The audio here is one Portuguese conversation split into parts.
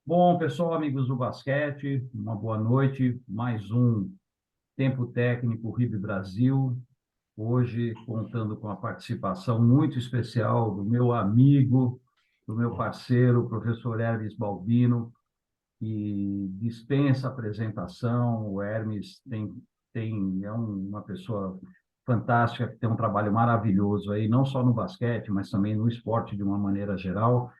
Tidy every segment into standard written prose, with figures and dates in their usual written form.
Bom, pessoal, amigos do basquete, uma boa noite. Mais um Tempo Técnico RIB Brasil. Hoje, contando com a participação muito especial do meu amigo, do meu parceiro, o professor Hermes Balbino, que dispensa apresentação. O Hermes uma pessoa fantástica, que tem um trabalho maravilhoso aí, não só no basquete, mas também no esporte de uma maneira geral.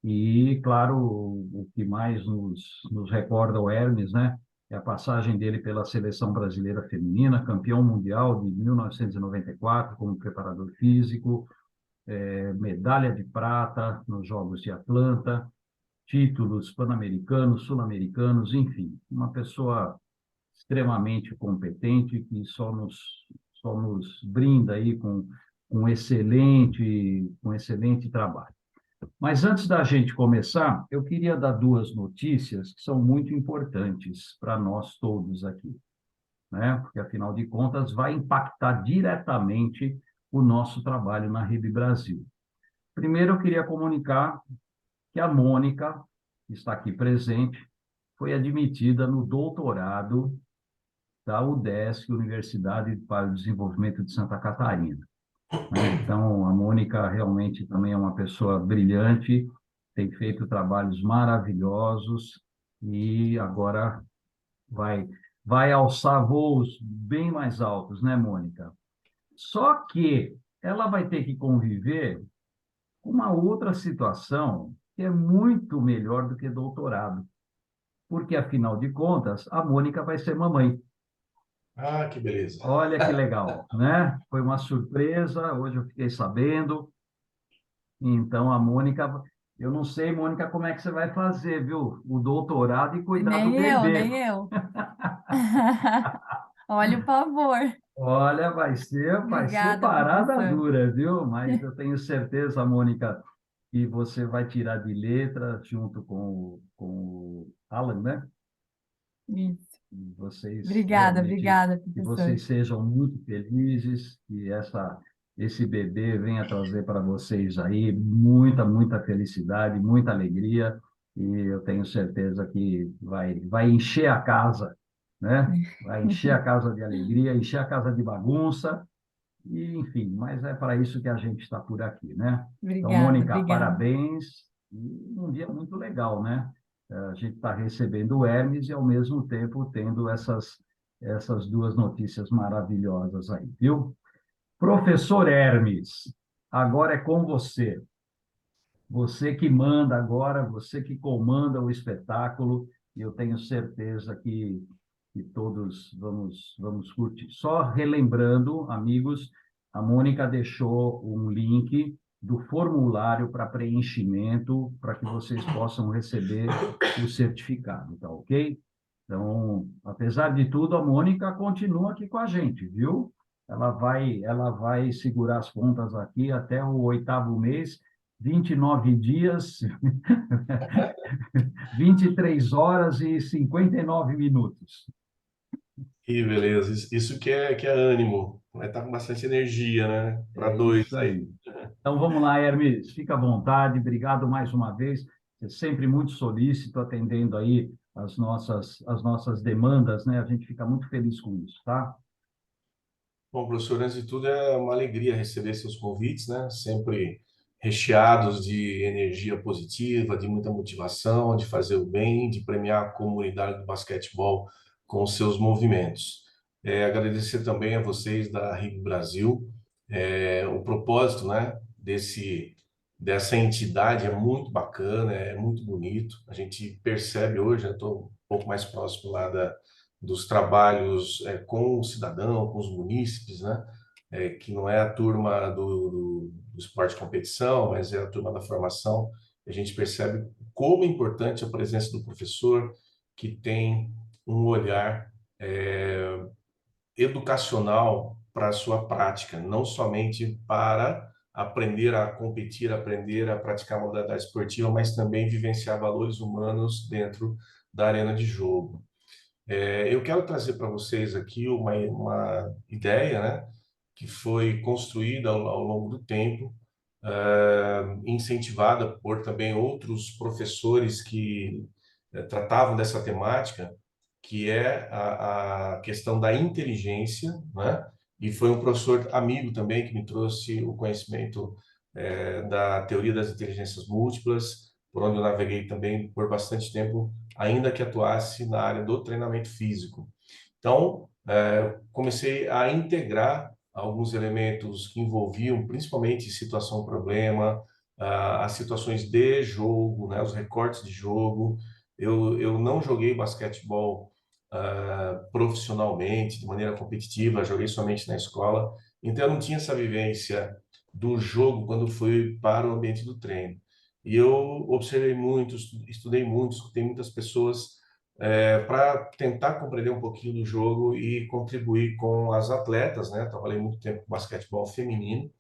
E, claro, o que mais nos recorda o Hermes, né? É a passagem dele pela seleção brasileira feminina, campeão mundial de 1994 como preparador físico, medalha de prata nos Jogos de Atlanta, títulos pan-americanos, sul-americanos, enfim, uma pessoa extremamente competente que só nos brinda aí com excelente trabalho. Mas antes da gente começar, eu queria dar duas notícias que são muito importantes para nós todos aqui, né? Porque, afinal de contas, vai impactar diretamente o nosso trabalho na Rede Brasil. Primeiro, eu queria comunicar que a Mônica, que está aqui presente, foi admitida no doutorado da UDESC, Universidade para o Desenvolvimento de Santa Catarina, né? Então, a Mônica realmente também é uma pessoa brilhante, tem feito trabalhos maravilhosos e agora vai, vai alçar voos bem mais altos, né, Mônica? Só que ela vai ter que conviver com uma outra situação que é muito melhor do que doutorado, porque, afinal de contas, a Mônica vai ser mamãe. Ah, que beleza. Olha que legal, né? Foi uma surpresa, hoje eu fiquei sabendo. Então, a Mônica, eu não sei, Mônica, como é que você vai fazer, viu? O doutorado e cuidar do Nem eu, bebê. nem eu. Olha o pavor. Olha, vai ser Obrigada, parada professor. dura, viu? Mas eu tenho certeza, Mônica, que você vai tirar de letra junto com o Alan, né? Isso. E vocês Obrigada, realmente, obrigada, que professor. vocês sejam muito felizes, que esse bebê venha trazer para vocês aí muita felicidade, muita alegria, e eu tenho certeza que vai encher a casa, né? Vai encher a casa de alegria, encher a casa de bagunça, e enfim, mas é para isso que a gente está por aqui, né? Então, Obrigada, Mônica, obrigada. parabéns, e um dia muito legal, né? A gente está recebendo o Hermes e, ao mesmo tempo, tendo essas duas notícias maravilhosas aí, viu? Professor Hermes, agora é com você. Você que manda agora, você que comanda o espetáculo, e eu tenho certeza que todos vamos curtir. Só relembrando, amigos, a Mônica deixou um link do formulário para preenchimento para que vocês possam receber o certificado, tá ok? Então, apesar de tudo, a Mônica continua aqui com a gente, viu? Ela vai segurar as pontas aqui até o oitavo mês, 29 dias, 23 horas e 59 minutos. Que beleza. Isso que é ânimo. Vai estar com bastante energia, né? Para É dois isso aí. aí. Então vamos lá, Hermes, fica à vontade, obrigado mais uma vez. Você é sempre muito solícito, atendendo aí as nossas demandas, né? A gente fica muito feliz com isso, tá? Bom, professor, antes de tudo, é uma alegria receber seus convites, né? Sempre recheados de energia positiva, de muita motivação, de fazer o bem, de premiar a comunidade do basquetebol com os seus movimentos. Agradecer também a vocês da RIB Brasil. O propósito, né, dessa entidade é muito bacana, é muito bonito. A gente percebe hoje, eu estou um pouco mais próximo lá dos trabalhos com o cidadão, com os munícipes, né? Que não é a turma do esporte de competição, mas é a turma da formação. A gente percebe como é importante a presença do professor, que tem um olhar educacional para a sua prática, não somente para aprender a competir, aprender a praticar modalidade esportiva, mas também vivenciar valores humanos dentro da arena de jogo. Eu quero trazer para vocês aqui uma ideia, né, que foi construída ao longo do tempo, incentivada por também outros professores que tratavam dessa temática, que é a questão da inteligência, né? E foi um professor amigo também que me trouxe o conhecimento da teoria das inteligências múltiplas, por onde eu naveguei também por bastante tempo, ainda que atuasse na área do treinamento físico. Então, comecei a integrar alguns elementos que envolviam principalmente situação-problema, as situações de jogo, né, os recortes de jogo. Eu não joguei basquetebol profissionalmente, de maneira competitiva, joguei somente na escola, então eu não tinha essa vivência do jogo quando fui para o ambiente do treino. E eu observei muito, estudei muito, escutei muitas pessoas para tentar compreender um pouquinho do jogo e contribuir com as atletas, né? Trabalhei muito tempo com basquetebol feminino,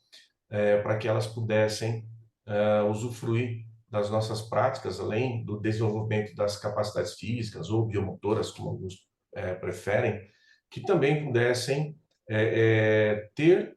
para que elas pudessem usufruir das nossas práticas, além do desenvolvimento das capacidades físicas ou biomotoras, como alguns preferem, que também pudessem ter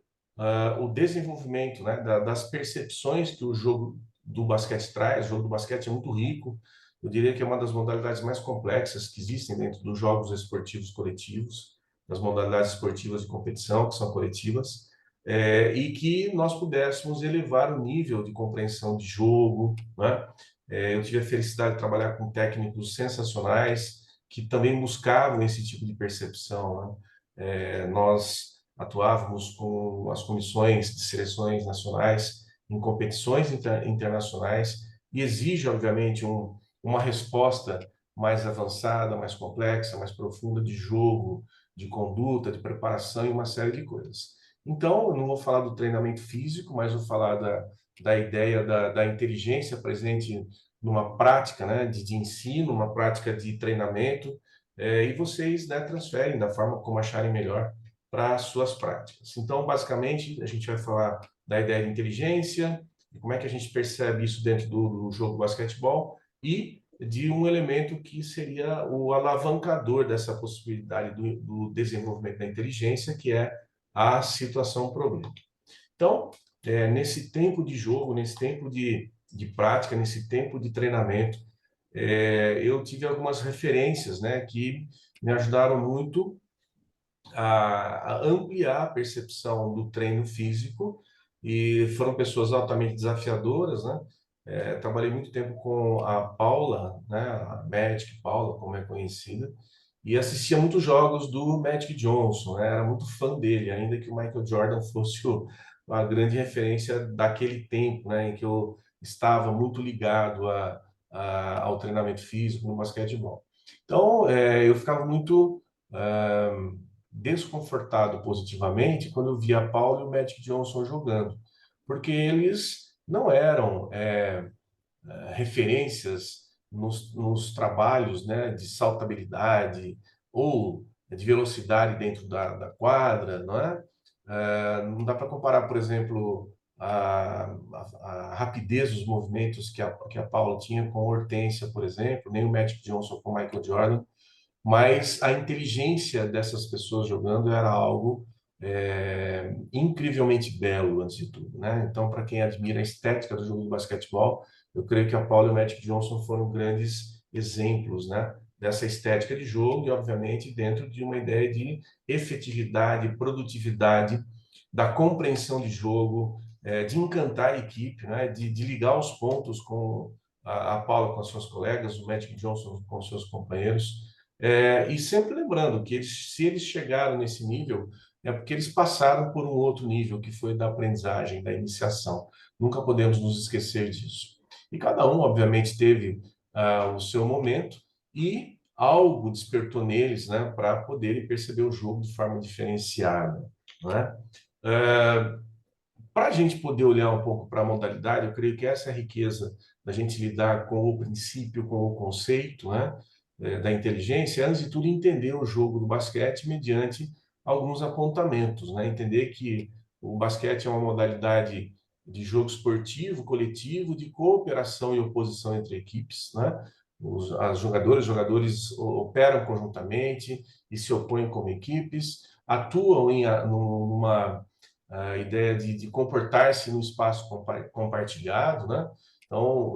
o desenvolvimento, né, das percepções que o jogo do basquete traz. O jogo do basquete é muito rico, eu diria que é uma das modalidades mais complexas que existem dentro dos jogos esportivos coletivos, das modalidades esportivas de competição, que são coletivas, e que nós pudéssemos elevar o nível de compreensão de jogo, né? Eu tive a felicidade de trabalhar com técnicos sensacionais que também buscavam esse tipo de percepção, né? Nós atuávamos com as comissões de seleções nacionais em competições internacionais e exige, obviamente, uma resposta mais avançada, mais complexa, mais profunda de jogo, de conduta, de preparação e uma série de coisas. Então, eu não vou falar do treinamento físico, mas vou falar da ideia da inteligência presente numa prática, né, de ensino, uma prática de treinamento, e vocês, né, transferem da forma como acharem melhor para as suas práticas. Então, basicamente, a gente vai falar da ideia de inteligência, de como é que a gente percebe isso dentro do jogo de basquetebol e de um elemento que seria o alavancador dessa possibilidade do desenvolvimento da inteligência, que é a situação problema. Então, nesse tempo de jogo, nesse tempo de prática, nesse tempo de treinamento, eu tive algumas referências, né, que me ajudaram muito a ampliar a percepção do treino físico e foram pessoas altamente desafiadoras, né? Trabalhei muito tempo com a Paula, né, a Magic Paula, como é conhecida, e assistia muitos jogos do Magic Johnson, né? Era muito fã dele, ainda que o Michael Jordan fosse a grande referência daquele tempo, né, em que eu estava muito ligado ao treinamento físico no basquetebol. Então, eu ficava muito desconfortado positivamente quando eu via Paulo e o Magic Johnson jogando, porque eles não eram referências nos trabalhos, né, de saltabilidade ou de velocidade dentro da quadra, não é? Não dá para comparar, por exemplo, a rapidez dos movimentos que a Paula tinha com a Hortência, por exemplo, nem o Magic Johnson com o Michael Jordan, mas a inteligência dessas pessoas jogando era algo incrivelmente belo, antes de tudo, né? Então, para quem admira a estética do jogo de basquetebol, eu creio que a Paula e o Magic Johnson foram grandes exemplos, né, dessa estética de jogo e, obviamente, dentro de uma ideia de efetividade, produtividade, da compreensão de jogo, de encantar a equipe, né, de ligar os pontos com a Paula com as suas colegas, o Magic Johnson com os seus companheiros. E sempre lembrando que se eles chegaram nesse nível, é porque eles passaram por um outro nível, que foi da aprendizagem, da iniciação. Nunca podemos nos esquecer disso. E cada um, obviamente, teve o seu momento e algo despertou neles, né, para poderem perceber o jogo de forma diferenciada, né? Para a gente poder olhar um pouco para a modalidade, eu creio que essa é a riqueza da gente lidar com o princípio, com o conceito, né, da inteligência, antes de tudo entender o jogo do basquete mediante alguns apontamentos, né, entender que o basquete é uma modalidade de jogo esportivo, coletivo, de cooperação e oposição entre equipes, né? As jogadores operam conjuntamente e se opõem como equipes, atuam numa a ideia de comportar-se no espaço compartilhado, né? Então,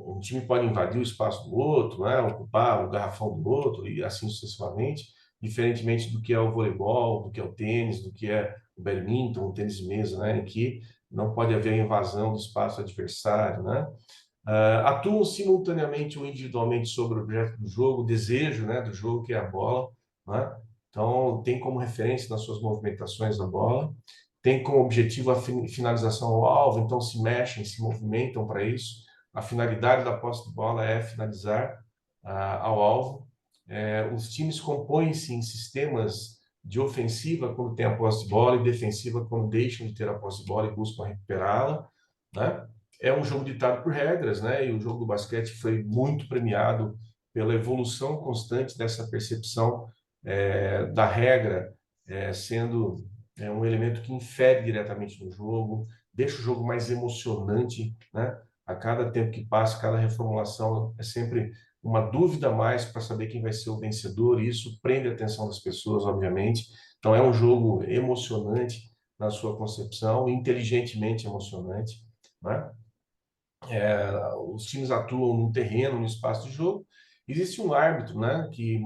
um time pode invadir o espaço do outro, né? Ocupar o garrafão do outro e assim sucessivamente, diferentemente do que é o voleibol, do que é o tênis, do que é o badminton, o tênis de mesa, né? Em que não pode haver invasão do espaço adversário, né? Atuam simultaneamente ou individualmente sobre o objeto do jogo, o desejo, né, do jogo, que é a bola, né? Então, tem como referência nas suas movimentações a bola, tem como objetivo a finalização ao alvo, então se mexem, se movimentam para isso. A finalidade da posse de bola é finalizar ao alvo. Os times compõem-se em sistemas de ofensiva quando tem a posse de bola e defensiva quando deixam de ter a posse de bola e buscam recuperá-la, né? É um jogo ditado por regras, né? E o jogo do basquete foi muito premiado pela evolução constante dessa percepção da regra sendo um elemento que infere diretamente no jogo, deixa o jogo mais emocionante, né? A cada tempo que passa, cada reformulação é sempre uma dúvida a mais para saber quem vai ser o vencedor, e isso prende a atenção das pessoas, obviamente. Então, é um jogo emocionante na sua concepção, inteligentemente emocionante, né? Os times atuam no terreno, no espaço de jogo. Existe um árbitro, né, que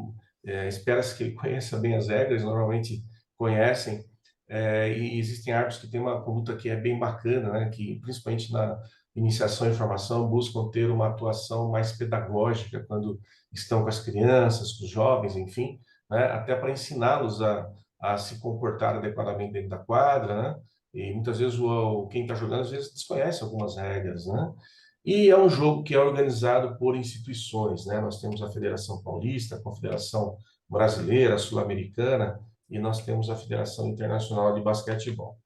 espera-se que ele conheça bem as regras, normalmente conhecem, e existem árbitros que têm uma conduta que é bem bacana, né, que principalmente na iniciação e formação buscam ter uma atuação mais pedagógica quando estão com as crianças, com os jovens, enfim, né, até para ensiná-los a se comportar adequadamente dentro da quadra, né, e muitas vezes quem está jogando às vezes desconhece algumas regras, né? E é um jogo que é organizado por instituições, né? Nós temos a Federação Paulista, a Confederação Brasileira, Sul-Americana, e nós temos a Federação Internacional de Basquetebol.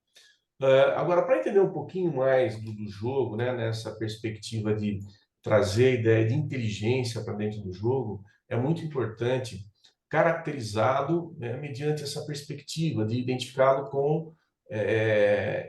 Agora, para entender um pouquinho mais do jogo, né, nessa perspectiva de trazer a ideia de inteligência para dentro do jogo, é muito importante caracterizá-lo, né, mediante essa perspectiva de identificá-lo com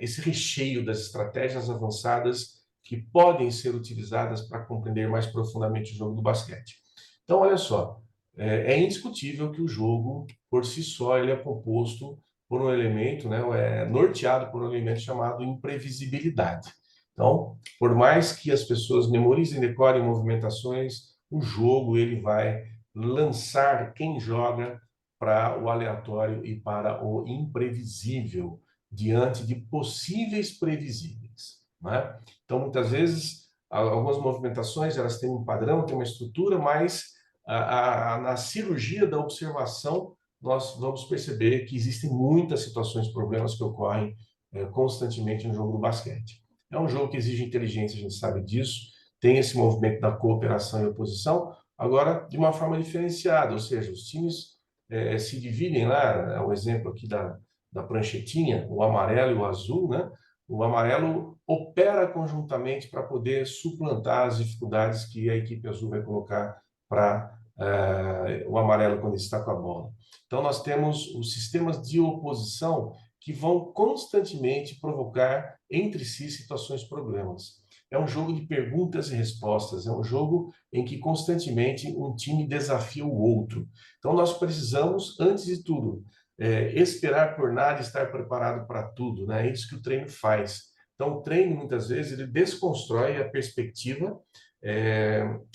esse recheio das estratégias avançadas que podem ser utilizadas para compreender mais profundamente o jogo do basquete. Então, olha só, é indiscutível que o jogo, por si só, ele é composto por um elemento, né, norteado por um elemento chamado imprevisibilidade. Então, por mais que as pessoas memorizem, decorem movimentações, o jogo ele vai lançar quem joga para o aleatório e para o imprevisível, diante de possíveis previsíveis, né? Então, muitas vezes, algumas movimentações elas têm um padrão, têm uma estrutura, mas na cirurgia da observação nós vamos perceber que existem muitas situações, problemas que ocorrem constantemente no jogo do basquete. É um jogo que exige inteligência, a gente sabe disso, tem esse movimento da cooperação e oposição, agora de uma forma diferenciada, ou seja, os times se dividem lá, é um exemplo aqui da pranchetinha, o amarelo e o azul, né? O amarelo opera conjuntamente para poder suplantar as dificuldades que a equipe azul vai colocar para o amarelo quando está com a bola. Então, nós temos os sistemas de oposição que vão constantemente provocar entre si situações, problemas. É um jogo de perguntas e respostas, é um jogo em que constantemente um time desafia o outro. Então, nós precisamos, antes de tudo, esperar por nada e estar preparado para tudo, né? É isso que o treino faz. Então, o treino, muitas vezes, ele desconstrói a perspectiva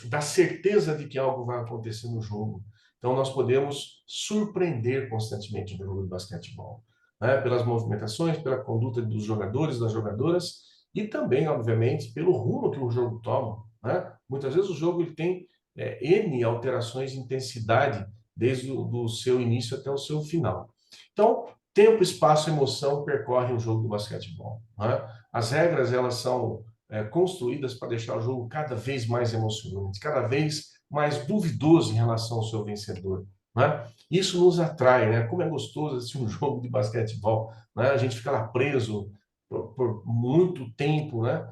da certeza de que algo vai acontecer no jogo. Então, nós podemos surpreender constantemente no jogo de basquetebol, né? Pelas movimentações, pela conduta dos jogadores, das jogadoras, e também, obviamente, pelo rumo que o jogo toma, né? Muitas vezes o jogo ele tem N alterações de intensidade desde o seu início até o seu final. Então, tempo, espaço e emoção percorrem o jogo do basquetebol, né? As regras, elas são construídas para deixar o jogo cada vez mais emocionante, cada vez mais duvidoso em relação ao seu vencedor, né? Isso nos atrai, né? Como é gostoso assistir um jogo de basquetebol, né? A gente fica lá preso por muito tempo, né?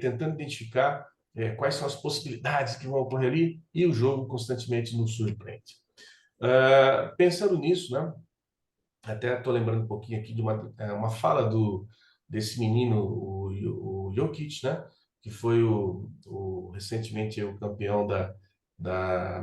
Tentando identificar quais são as possibilidades que vão ocorrer ali, e o jogo constantemente nos surpreende. Pensando nisso, né? Até estou lembrando um pouquinho aqui de uma fala desse menino, o Jokic, né? Que foi recentemente o campeão da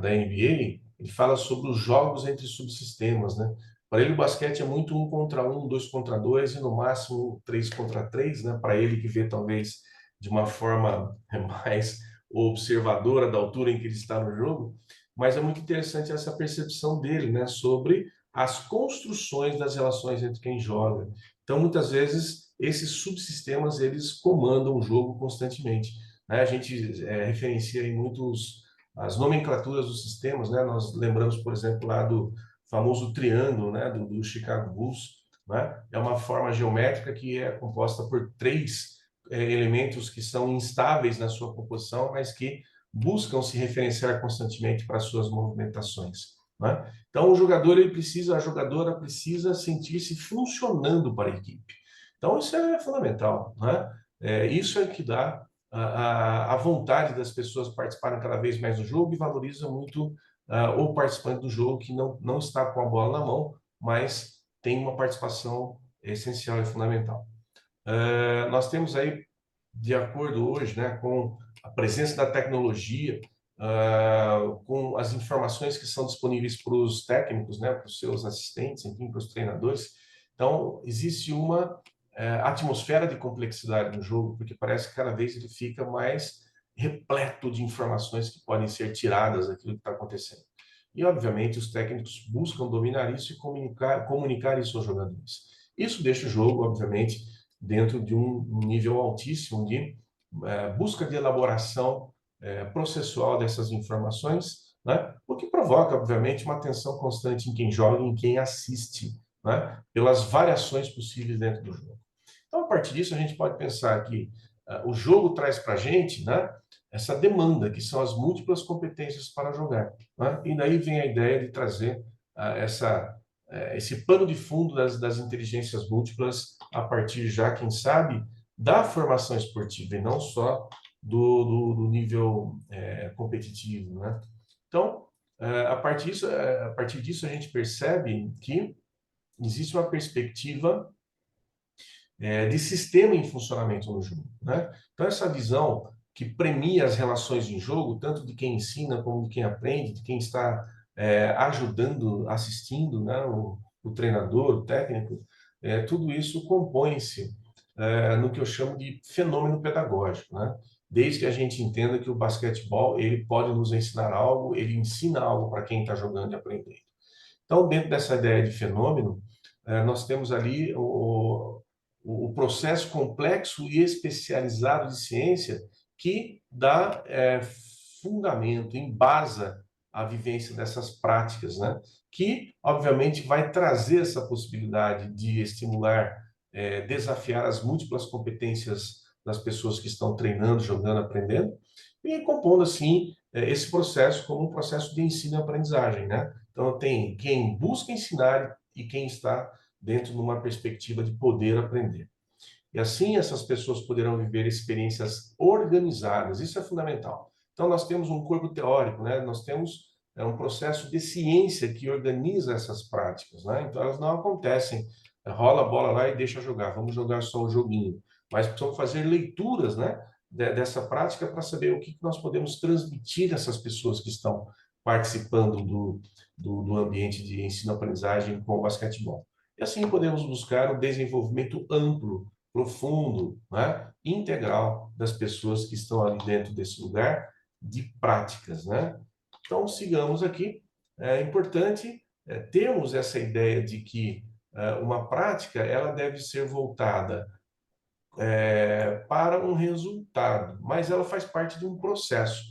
NBA. Ele fala sobre os jogos entre subsistemas, né? Para ele, o basquete é muito 1 contra 1, 2 contra 2 e no máximo 3 contra 3, né? Para ele, que vê talvez de uma forma mais observadora da altura em que ele está no jogo, mas é muito interessante essa percepção dele, né, sobre as construções das relações entre quem joga. Então, muitas vezes, esses subsistemas, eles comandam o jogo constantemente, né? A gente referencia em muitos as nomenclaturas dos sistemas, né? Nós lembramos, por exemplo, lá do famoso triângulo, né, do Chicago Bulls, né? É uma forma geométrica que é composta por três elementos que são instáveis na sua composição, mas que buscam se referenciar constantemente para as suas movimentações, né? Então, o jogador, ele precisa, a jogadora precisa sentir-se funcionando para a equipe. Então, isso é fundamental, né? Isso é que dá a vontade das pessoas participarem cada vez mais do jogo e valoriza muito o participante do jogo que não está com a bola na mão, mas tem uma participação essencial e fundamental. Nós temos aí, de acordo hoje, né, com a presença da tecnologia, com as informações que são disponíveis para os técnicos, né, para os seus assistentes, enfim, para os treinadores. Então, existe uma atmosfera de complexidade no jogo, porque parece que cada vez ele fica mais repleto de informações que podem ser tiradas daquilo que está acontecendo. E, obviamente, os técnicos buscam dominar isso e comunicar isso aos jogadores. Isso deixa o jogo, obviamente, dentro de um nível altíssimo de busca de elaboração processual dessas informações, né? O que provoca, obviamente, uma atenção constante em quem joga e em quem assiste, né? Pelas variações possíveis dentro do jogo. Então, a partir disso, a gente pode pensar que o jogo traz para a gente, né, essa demanda, que são as múltiplas competências para jogar, né? E daí vem a ideia de trazer esse pano de fundo das inteligências múltiplas a partir já, quem sabe, da formação esportiva e não só do nível competitivo, né? Então, a partir disso a gente percebe que existe uma perspectiva de sistema em funcionamento no jogo, né? Então, essa visão que premia as relações em jogo, tanto de quem ensina como de quem aprende, de quem está ajudando, assistindo, né, o treinador, o técnico, tudo isso compõe-se no que eu chamo de fenômeno pedagógico, né? Desde que a gente entenda que o basquetebol ele pode nos ensinar algo, ele ensina algo para quem está jogando e aprendendo. Então, dentro dessa ideia de fenômeno, nós temos ali o processo complexo e especializado de ciência que dá fundamento, embasa a vivência dessas práticas, né? Que, obviamente, vai trazer essa possibilidade de estimular, desafiar as múltiplas competências das pessoas que estão treinando, jogando, aprendendo, e compondo, assim, esse processo como um processo de ensino e aprendizagem, né? Então, tem quem busca ensinar e quem está dentro de uma perspectiva de poder aprender. E assim essas pessoas poderão viver experiências organizadas, isso é fundamental. Então nós temos um corpo teórico, né? Nós temos um processo de ciência que organiza essas práticas, né? Então elas não acontecem, rola a bola lá e deixa jogar, vamos jogar só o joguinho. Mas precisamos fazer leituras, né, dessa prática para saber o que nós podemos transmitir a essas pessoas que estão participando do ambiente de ensino-aprendizagem com o basquetebol. E assim podemos buscar o desenvolvimento amplo, profundo, né, integral das pessoas que estão ali dentro desse lugar de práticas, né? Então, sigamos aqui. É importante termos essa ideia de que uma prática ela deve ser voltada para um resultado, mas ela faz parte de um processo.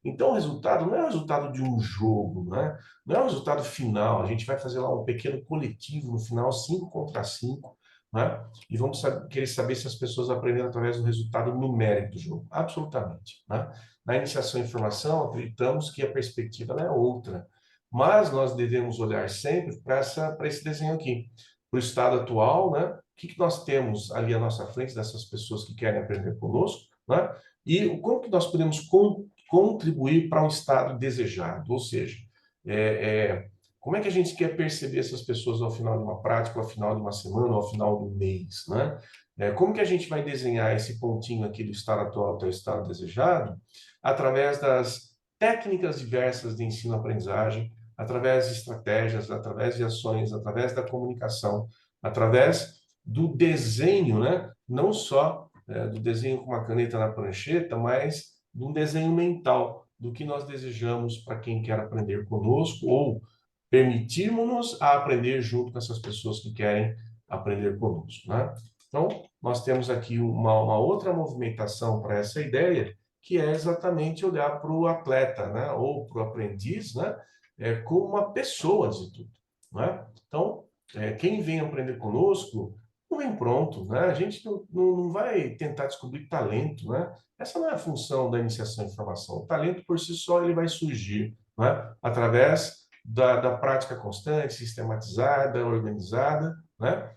Então, o resultado não é o resultado de um jogo, né? Não é o resultado final. A gente vai fazer lá um pequeno coletivo no final, 5 contra 5, né? E vamos querer saber se as pessoas aprenderam através do resultado numérico do jogo. Absolutamente, né? Na iniciação em formação, acreditamos que a perspectiva é outra, mas nós devemos olhar sempre para esse desenho aqui, para o estado atual, né? O que nós temos ali à nossa frente dessas pessoas que querem aprender conosco, né? E como que nós podemos contribuir para um estado desejado, ou seja, como é que a gente quer perceber essas pessoas ao final de uma prática, ao final de uma semana, ao final do mês, né? Como que a gente vai desenhar esse pontinho aqui do estado atual até o estado desejado? Através das técnicas diversas de ensino-aprendizagem, através de estratégias, através de ações, através da comunicação, através do desenho, né? Não só do desenho com uma caneta na prancheta, mas de um desenho mental do que nós desejamos para quem quer aprender conosco ou permitirmos-nos a aprender junto com essas pessoas que querem aprender conosco, né? Então, nós temos aqui uma outra movimentação para essa ideia, que é exatamente olhar para o atleta, né? Ou para o aprendiz, né? Como uma pessoa de tudo, né? Então, quem vem aprender conosco não vem pronto, né? A gente não vai tentar descobrir talento, né? Essa não é a função da iniciação em formação. O talento por si só ele vai surgir, né? Através da prática constante, sistematizada, organizada, né?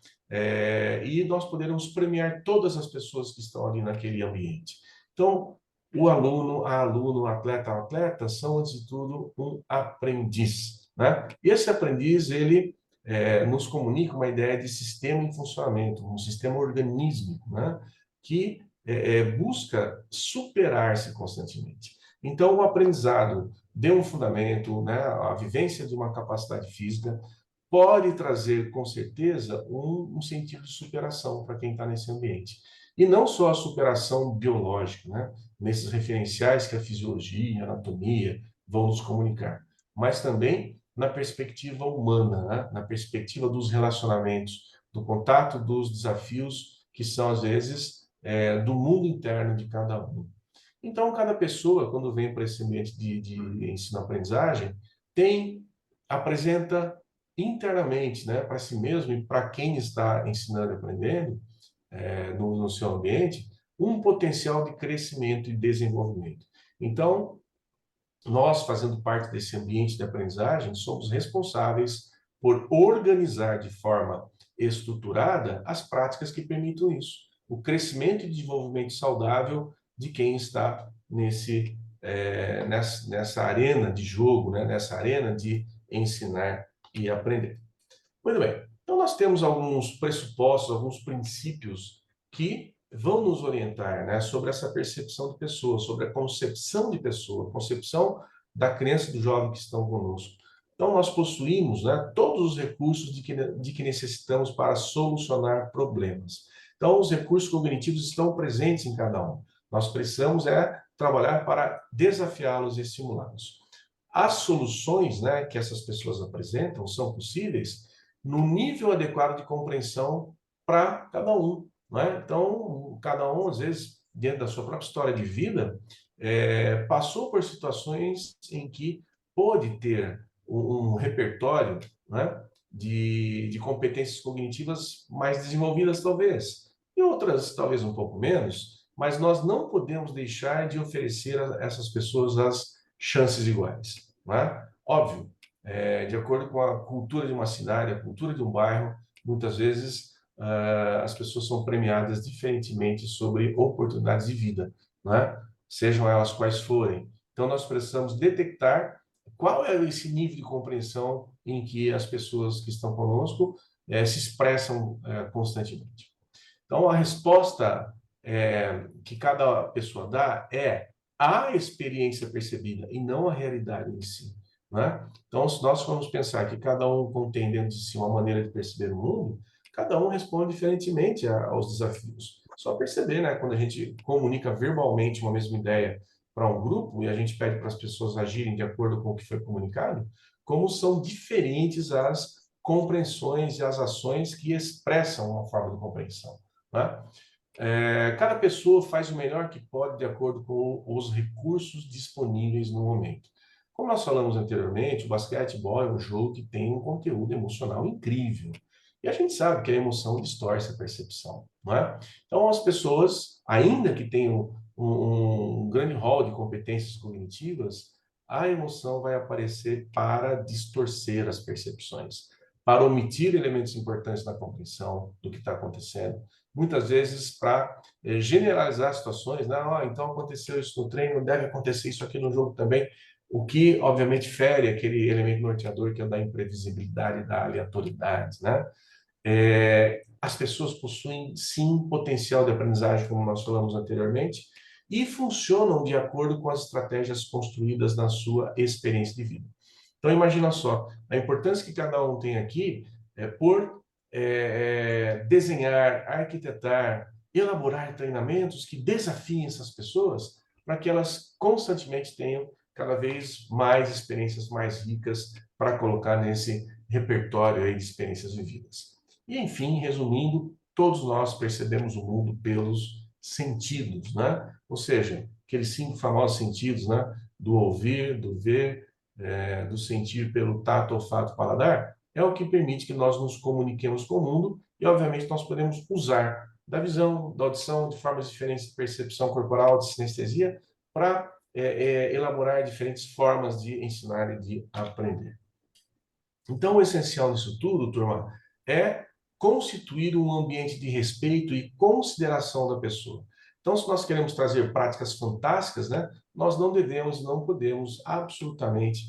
E nós poderemos premiar todas as pessoas que estão ali naquele ambiente. Então, o aluno, a aluno, o atleta são, antes de tudo, um aprendiz, né? E esse aprendiz, ele nos comunica uma ideia de sistema em funcionamento, um sistema organísmico, né? Que busca superar-se constantemente. Então, o aprendizado de um fundamento, né? A vivência de uma capacidade física, pode trazer, com certeza, um sentido de superação para quem está nesse ambiente. E não só a superação biológica, né? Nesses referenciais que a fisiologia, a anatomia vão nos comunicar, mas também na perspectiva humana, né? Na perspectiva dos relacionamentos, do contato, dos desafios que são, às vezes, do mundo interno de cada um. Então, cada pessoa, quando vem para esse ambiente de ensino-aprendizagem, apresenta internamente, né, para si mesmo e para quem está ensinando e aprendendo no seu ambiente, um potencial de crescimento e desenvolvimento. Então, nós, fazendo parte desse ambiente de aprendizagem, somos responsáveis por organizar de forma estruturada as práticas que permitam isso. O crescimento e desenvolvimento saudável de quem está nessa arena de jogo, né? Nessa arena de ensinar e aprender. Muito bem. Então, nós temos alguns pressupostos, alguns princípios que vão nos orientar, né, sobre essa percepção de pessoa, sobre a concepção de pessoa, a concepção da criança e do jovem que estão conosco. Então, nós possuímos, né, todos os recursos de que necessitamos para solucionar problemas. Então, os recursos cognitivos estão presentes em cada um. Nós precisamos trabalhar para desafiá-los e estimulá-los. As soluções, né, que essas pessoas apresentam são possíveis no nível adequado de compreensão para cada um, né? Então, cada um, às vezes, dentro da sua própria história de vida, passou por situações em que pôde ter um repertório, né, de competências cognitivas mais desenvolvidas, talvez, e outras, talvez, um pouco menos, mas nós não podemos deixar de oferecer a essas pessoas as chances iguais, né? Óbvio, de acordo com a cultura de uma cidade, a cultura de um bairro, muitas vezes as pessoas são premiadas diferentemente sobre oportunidades de vida, né? Sejam elas quais forem. Então, nós precisamos detectar qual é esse nível de compreensão em que as pessoas que estão conosco se expressam constantemente. Então, a resposta que cada pessoa dá é a experiência percebida e não a realidade em si, né? Então, se nós formos pensar que cada um contém dentro de si uma maneira de perceber o mundo, cada um responde diferentemente aos desafios. Só perceber, né, quando a gente comunica verbalmente uma mesma ideia para um grupo e a gente pede para as pessoas agirem de acordo com o que foi comunicado, como são diferentes as compreensões e as ações que expressam uma forma de compreensão, né? Cada pessoa faz o melhor que pode de acordo com os recursos disponíveis no momento. Como nós falamos anteriormente, o basquetebol é um jogo que tem um conteúdo emocional incrível. E a gente sabe que a emoção distorce a percepção, não é? Então, as pessoas, ainda que tenham um grande rol de competências cognitivas, a emoção vai aparecer para distorcer as percepções, para omitir elementos importantes na compreensão do que está acontecendo, muitas vezes para generalizar situações, né? Então aconteceu isso no treino, deve acontecer isso aqui no jogo também, o que obviamente fere aquele elemento norteador que é o da imprevisibilidade, da aleatoriedade, né? As pessoas possuem sim potencial de aprendizagem, como nós falamos anteriormente, e funcionam de acordo com as estratégias construídas na sua experiência de vida. Então imagina só, a importância que cada um tem aqui por desenhar, arquitetar, elaborar treinamentos que desafiem essas pessoas para que elas constantemente tenham cada vez mais experiências mais ricas para colocar nesse repertório aí de experiências vividas. E, enfim, resumindo, todos nós percebemos o mundo pelos sentidos, né? Ou seja, aqueles 5 famosos sentidos, né? Do ouvir, do ver, do sentir pelo tato, olfato, paladar, é o que permite que nós nos comuniquemos com o mundo e, obviamente, nós podemos usar da visão, da audição, de formas diferentes de percepção corporal, de sinestesia, para elaborar diferentes formas de ensinar e de aprender. Então, o essencial nisso tudo, turma, é constituir um ambiente de respeito e consideração da pessoa. Então, se nós queremos trazer práticas fantásticas, né, nós não devemos, não podemos absolutamente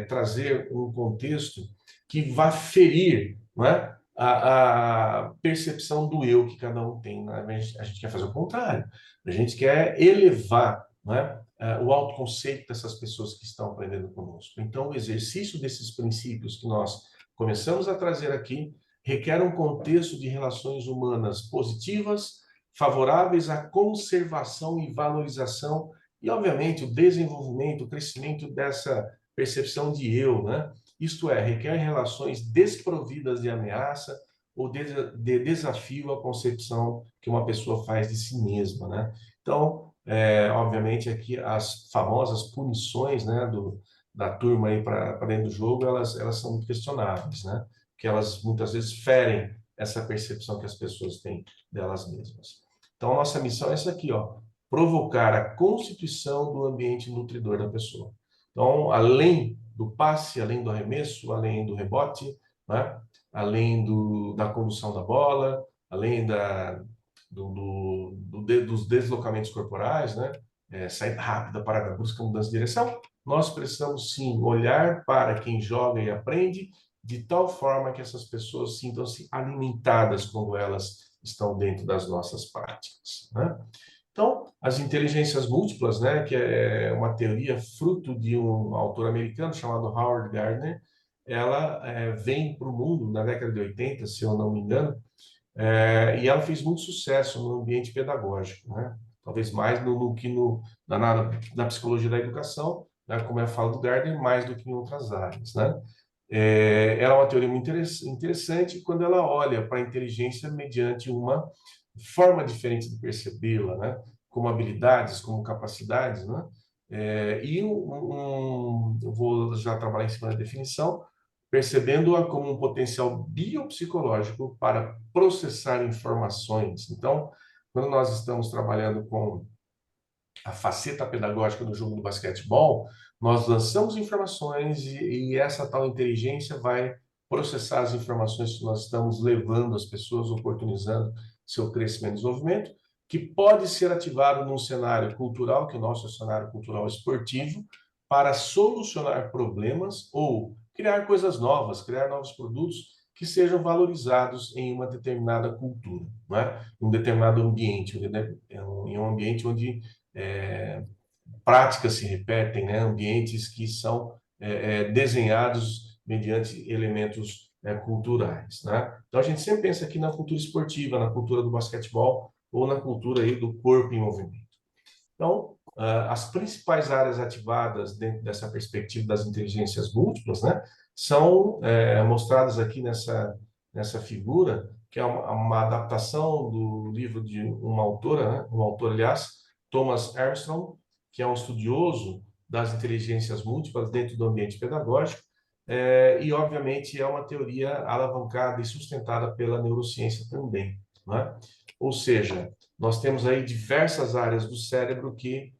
trazer um contexto que vá ferir, não é, a percepção do eu que cada um tem. Né? A gente quer fazer o contrário. A gente quer elevar, não é, o autoconceito dessas pessoas que estão aprendendo conosco. Então, o exercício desses princípios que nós começamos a trazer aqui requer um contexto de relações humanas positivas, favoráveis à conservação e valorização e, obviamente, o desenvolvimento, o crescimento dessa percepção de eu, né? Isto é, requer relações desprovidas de ameaça ou de desafio à concepção que uma pessoa faz de si mesma, né? Então, obviamente, aqui as famosas punições, né, da turma aí para dentro do jogo, elas são muito questionáveis, né? Porque elas muitas vezes ferem essa percepção que as pessoas têm delas mesmas. Então, a nossa missão é essa aqui, ó, provocar a constituição do ambiente nutridor da pessoa. Então, além do passe, além do arremesso, além do rebote, né? Além da condução da bola, além dos deslocamentos corporais, né? Saída rápida, parada brusca, mudança de direção, nós precisamos sim olhar para quem joga e aprende de tal forma que essas pessoas sintam-se alimentadas quando elas estão dentro das nossas práticas, né? Então, as inteligências múltiplas, né, que é uma teoria fruto de um autor americano chamado Howard Gardner, ela vem para o mundo na década de 80, se eu não me engano, e ela fez muito sucesso no ambiente pedagógico, né? Talvez mais no que na psicologia da educação, né, como é a fala do Gardner, mais do que em outras áreas, né? Ela é uma teoria muito interessante quando ela olha para a inteligência mediante uma forma diferente de percebê-la, né? Como habilidades, como capacidades, né? Eu vou já trabalhar em cima da definição, percebendo-a como um potencial biopsicológico para processar informações. Então, quando nós estamos trabalhando com a faceta pedagógica do jogo do basquetebol, nós lançamos informações e essa tal inteligência vai processar as informações que nós estamos levando às pessoas, oportunizando seu crescimento e desenvolvimento, que pode ser ativado num cenário cultural, que é o nosso cenário cultural esportivo, para solucionar problemas ou criar coisas novas, criar novos produtos que sejam valorizados em uma determinada cultura, não é? Em um determinado ambiente, em um ambiente onde práticas se repetem, né? Ambientes que são desenhados mediante elementos culturais, né? Então a gente sempre pensa aqui na cultura esportiva, na cultura do basquetebol ou na cultura aí do corpo em movimento. Então, as principais áreas ativadas dentro dessa perspectiva das inteligências múltiplas, né, são mostradas aqui nessa figura, que é uma adaptação do livro de uma autora, né, um autor, aliás, Thomas Armstrong, que é um estudioso das inteligências múltiplas dentro do ambiente pedagógico, e, obviamente, é uma teoria alavancada e sustentada pela neurociência também, né? Ou seja, nós temos aí diversas áreas do cérebro que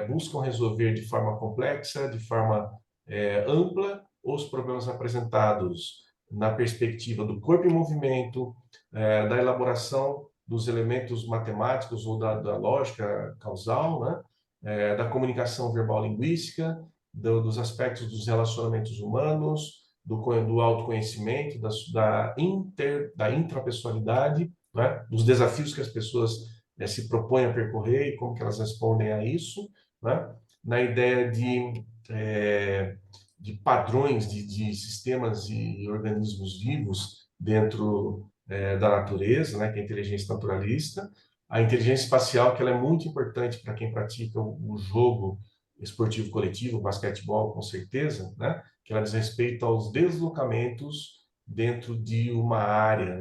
buscam resolver de forma complexa, de forma ampla, os problemas apresentados na perspectiva do corpo em movimento, da elaboração dos elementos matemáticos ou da lógica causal, né? Da comunicação verbal linguística, dos aspectos dos relacionamentos humanos, do autoconhecimento, da intrapessoalidade, né? Dos desafios que as pessoas se propõem a percorrer e como que elas respondem a isso, né? Na ideia de padrões de sistemas e organismos vivos dentro da natureza, né, que é a inteligência naturalista. A inteligência espacial, que ela é muito importante para quem pratica o jogo esportivo coletivo, o basquetebol, com certeza, né, que ela diz respeito aos deslocamentos dentro de uma área,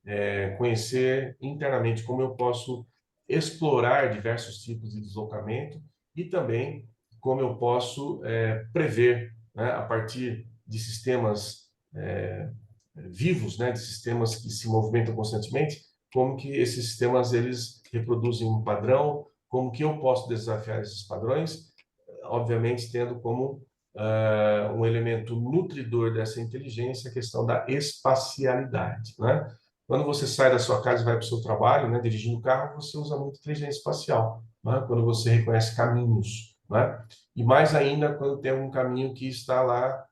né, conhecer internamente como eu posso explorar diversos tipos de deslocamento e também como eu posso prever, né, a partir de sistemas vivos, né, de sistemas que se movimentam constantemente, como que esses sistemas eles reproduzem um padrão, como que eu posso desafiar esses padrões, obviamente tendo como um elemento nutridor dessa inteligência a questão da espacialidade, né? Quando você sai da sua casa e vai para o seu trabalho, né, dirigindo o carro, você usa muito inteligência espacial, né? Quando você reconhece caminhos, né? E mais ainda quando tem algum caminho que está lá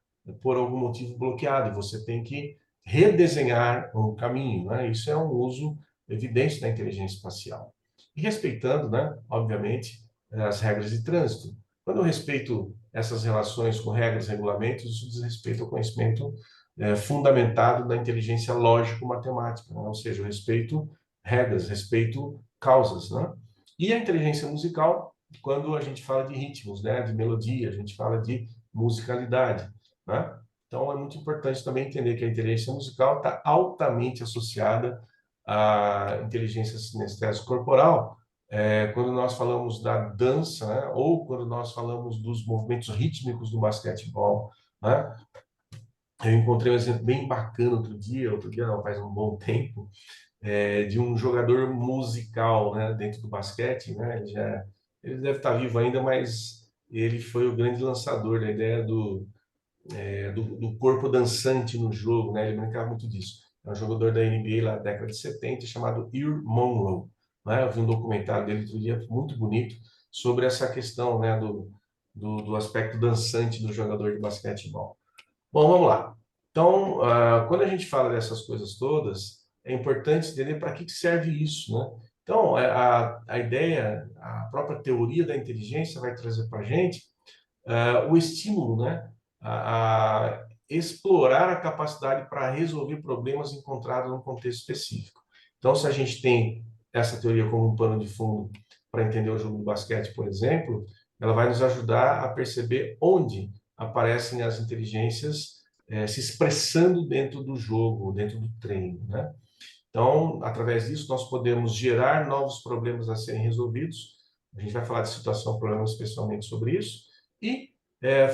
por algum motivo bloqueado e você tem que redesenhar um caminho, né? Isso é um uso evidente da inteligência espacial. E respeitando, né, obviamente, as regras de trânsito. Quando eu respeito essas relações com regras, regulamentos, isso diz respeito ao conhecimento fundamentado da inteligência lógico-matemática, né? Ou seja, eu respeito regras, respeito causas, né? E a inteligência musical, quando a gente fala de ritmos, né, de melodia, a gente fala de musicalidade, né? Então, é muito importante também entender que a inteligência musical está altamente associada à inteligência sinestésica corporal. Quando nós falamos da dança, né, ou quando nós falamos dos movimentos rítmicos do basquetebol, né? Eu encontrei um exemplo bem bacana outro dia não, faz um bom tempo, de um jogador musical, né, dentro do basquete, né? Ele deve estar vivo ainda, mas ele foi o grande lançador da ideia do corpo dançante no jogo, né? Ele brincava muito disso. É um jogador da NBA lá da década de 70 chamado Earl Monroe, né? Eu vi um documentário dele outro dia muito bonito sobre essa questão, né, do aspecto dançante do jogador de basquetebol. Bom, vamos lá. Então, quando a gente fala dessas coisas todas, é importante entender para que serve isso, né? Então, a ideia, a própria teoria da inteligência vai trazer para a gente o estímulo, né, a explorar a capacidade para resolver problemas encontrados num contexto específico. Então, se a gente tem essa teoria como um pano de fundo para entender o jogo do basquete, por exemplo, ela vai nos ajudar a perceber onde aparecem as inteligências se expressando dentro do jogo, dentro do treino, né? Então, através disso, nós podemos gerar novos problemas a serem resolvidos. A gente vai falar de situação, problema especialmente sobre isso. E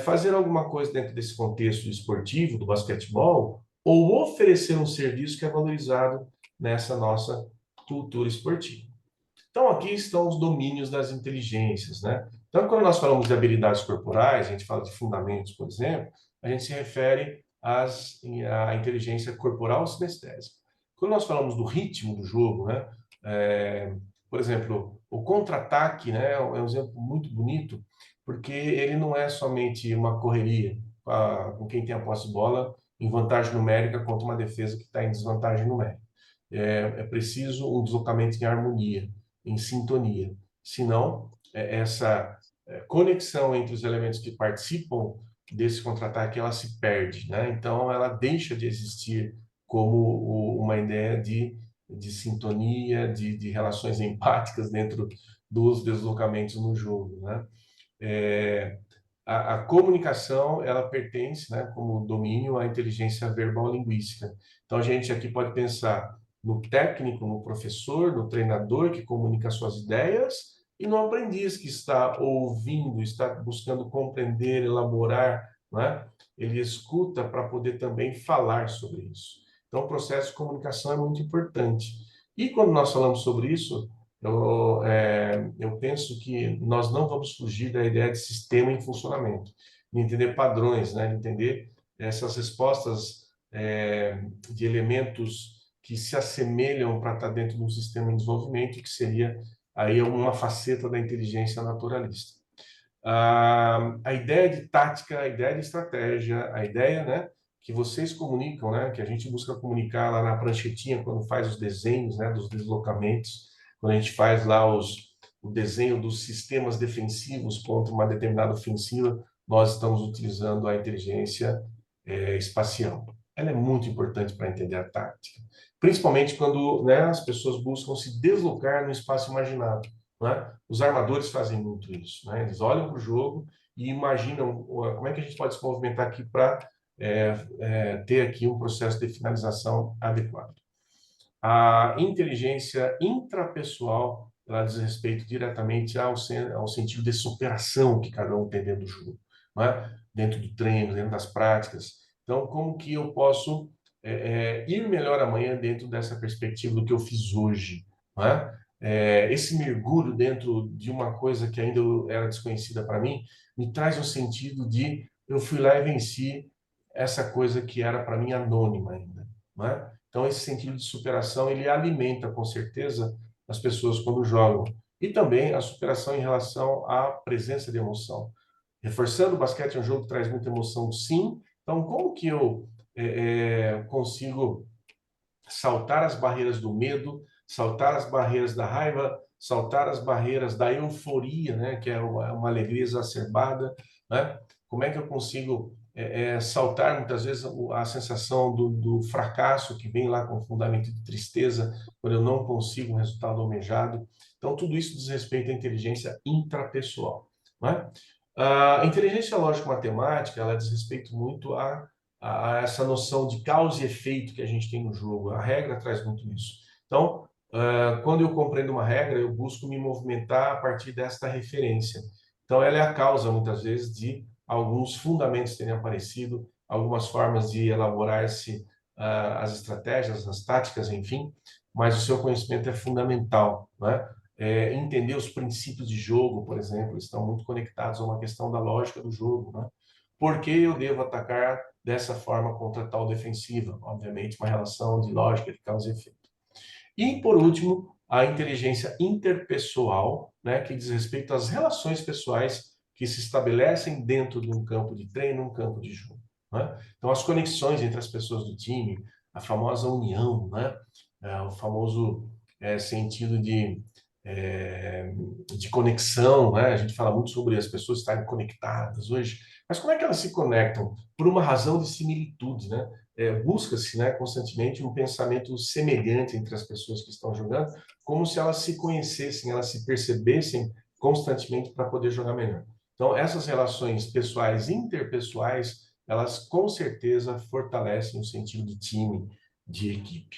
fazer alguma coisa dentro desse contexto esportivo, do basquetebol, ou oferecer um serviço que é valorizado nessa nossa cultura esportiva. Então, aqui estão os domínios das inteligências, né? Então, quando nós falamos de habilidades corporais, a gente fala de fundamentos, por exemplo, a gente se refere à inteligência corporal sinestésica. Quando nós falamos do ritmo do jogo, né? Por exemplo, o contra-ataque, né, é um exemplo muito bonito, porque ele não é somente uma correria com quem tem a posse de bola em vantagem numérica contra uma defesa que está em desvantagem numérica. É preciso um deslocamento em harmonia, em sintonia. Senão, essa conexão entre os elementos que participam desse contra-ataque, ela se perde, né? Então, ela deixa de existir como uma ideia de sintonia, de relações empáticas dentro dos deslocamentos no jogo, né? A comunicação, ela pertence, né, como domínio à inteligência verbal linguística. Então, a gente aqui pode pensar no técnico, no professor, no treinador que comunica suas ideias e no aprendiz que está ouvindo, está buscando compreender, elaborar, né? Ele escuta para poder também falar sobre isso. Então, o processo de comunicação é muito importante. E quando nós falamos sobre isso, eu penso que nós não vamos fugir da ideia de sistema em funcionamento, de entender padrões, né? De entender essas respostas de elementos que se assemelham para estar dentro de um sistema em desenvolvimento, que seria aí uma faceta da inteligência naturalista. A ideia de tática, a ideia de estratégia, a ideia, né, que vocês comunicam, né, que a gente busca comunicar lá na pranchetinha quando faz os desenhos, né, dos deslocamentos, quando a gente faz lá o desenho dos sistemas defensivos contra uma determinada ofensiva, nós estamos utilizando a inteligência espacial. ela é muito importante para entender a tática. Principalmente quando, né, as pessoas buscam se deslocar no espaço imaginado, né? Os armadores fazem muito isso, né? Eles olham para o jogo e imaginam como é que a gente pode se movimentar aqui para ter aqui um processo de finalização adequado. A inteligência intrapessoal, ela diz respeito diretamente ao sentido de superação que cada um tem dentro do jogo, né? Dentro do treino, dentro das práticas. Então, como que eu posso ir melhor amanhã dentro dessa perspectiva do que eu fiz hoje, né? Esse mergulho dentro de uma coisa que ainda era desconhecida para mim, me traz um sentido de eu fui lá e venci essa coisa que era para mim anônima ainda, né? Então, esse sentido de superação, ele alimenta, com certeza, as pessoas quando jogam. E também a superação em relação à presença de emoção. Reforçando, o basquete é um jogo que traz muita emoção, sim. Então, como que eu consigo saltar as barreiras do medo, saltar as barreiras da raiva, saltar as barreiras da euforia, né, que é uma alegria exacerbada, né? Como é que eu consigo saltar muitas vezes a sensação do fracasso que vem lá com fundamento de tristeza, quando eu não consigo um resultado almejado. Então, tudo isso diz respeito à inteligência intrapessoal, né? A inteligência lógico-matemática, ela diz respeito muito a essa noção de causa e efeito que a gente tem no jogo. A regra traz muito isso. Então, quando eu compreendo uma regra, eu busco me movimentar a partir desta referência. Então, ela é a causa, muitas vezes, de alguns fundamentos terem aparecido, algumas formas de elaborar-se as estratégias, as táticas, enfim, mas o seu conhecimento é fundamental, né? Entender os princípios de jogo, por exemplo, estão muito conectados a uma questão da lógica do jogo, né? Por que eu devo atacar dessa forma contra tal defensiva? Obviamente, uma relação de lógica de causa e efeito. E, por último, a inteligência interpessoal, né, que diz respeito às relações pessoais que se estabelecem dentro de um campo de treino, um campo de jogo, né? Então, as conexões entre as pessoas do time, a famosa união, né? O famoso sentido de conexão, né? A gente fala muito sobre as pessoas estarem conectadas hoje, mas como é que elas se conectam? Por uma razão de similitude, né? Busca-se, né, constantemente um pensamento semelhante entre as pessoas que estão jogando, como se elas se conhecessem, elas se percebessem constantemente para poder jogar melhor. Então, essas relações pessoais, interpessoais, elas com certeza fortalecem o sentido de time, de equipe.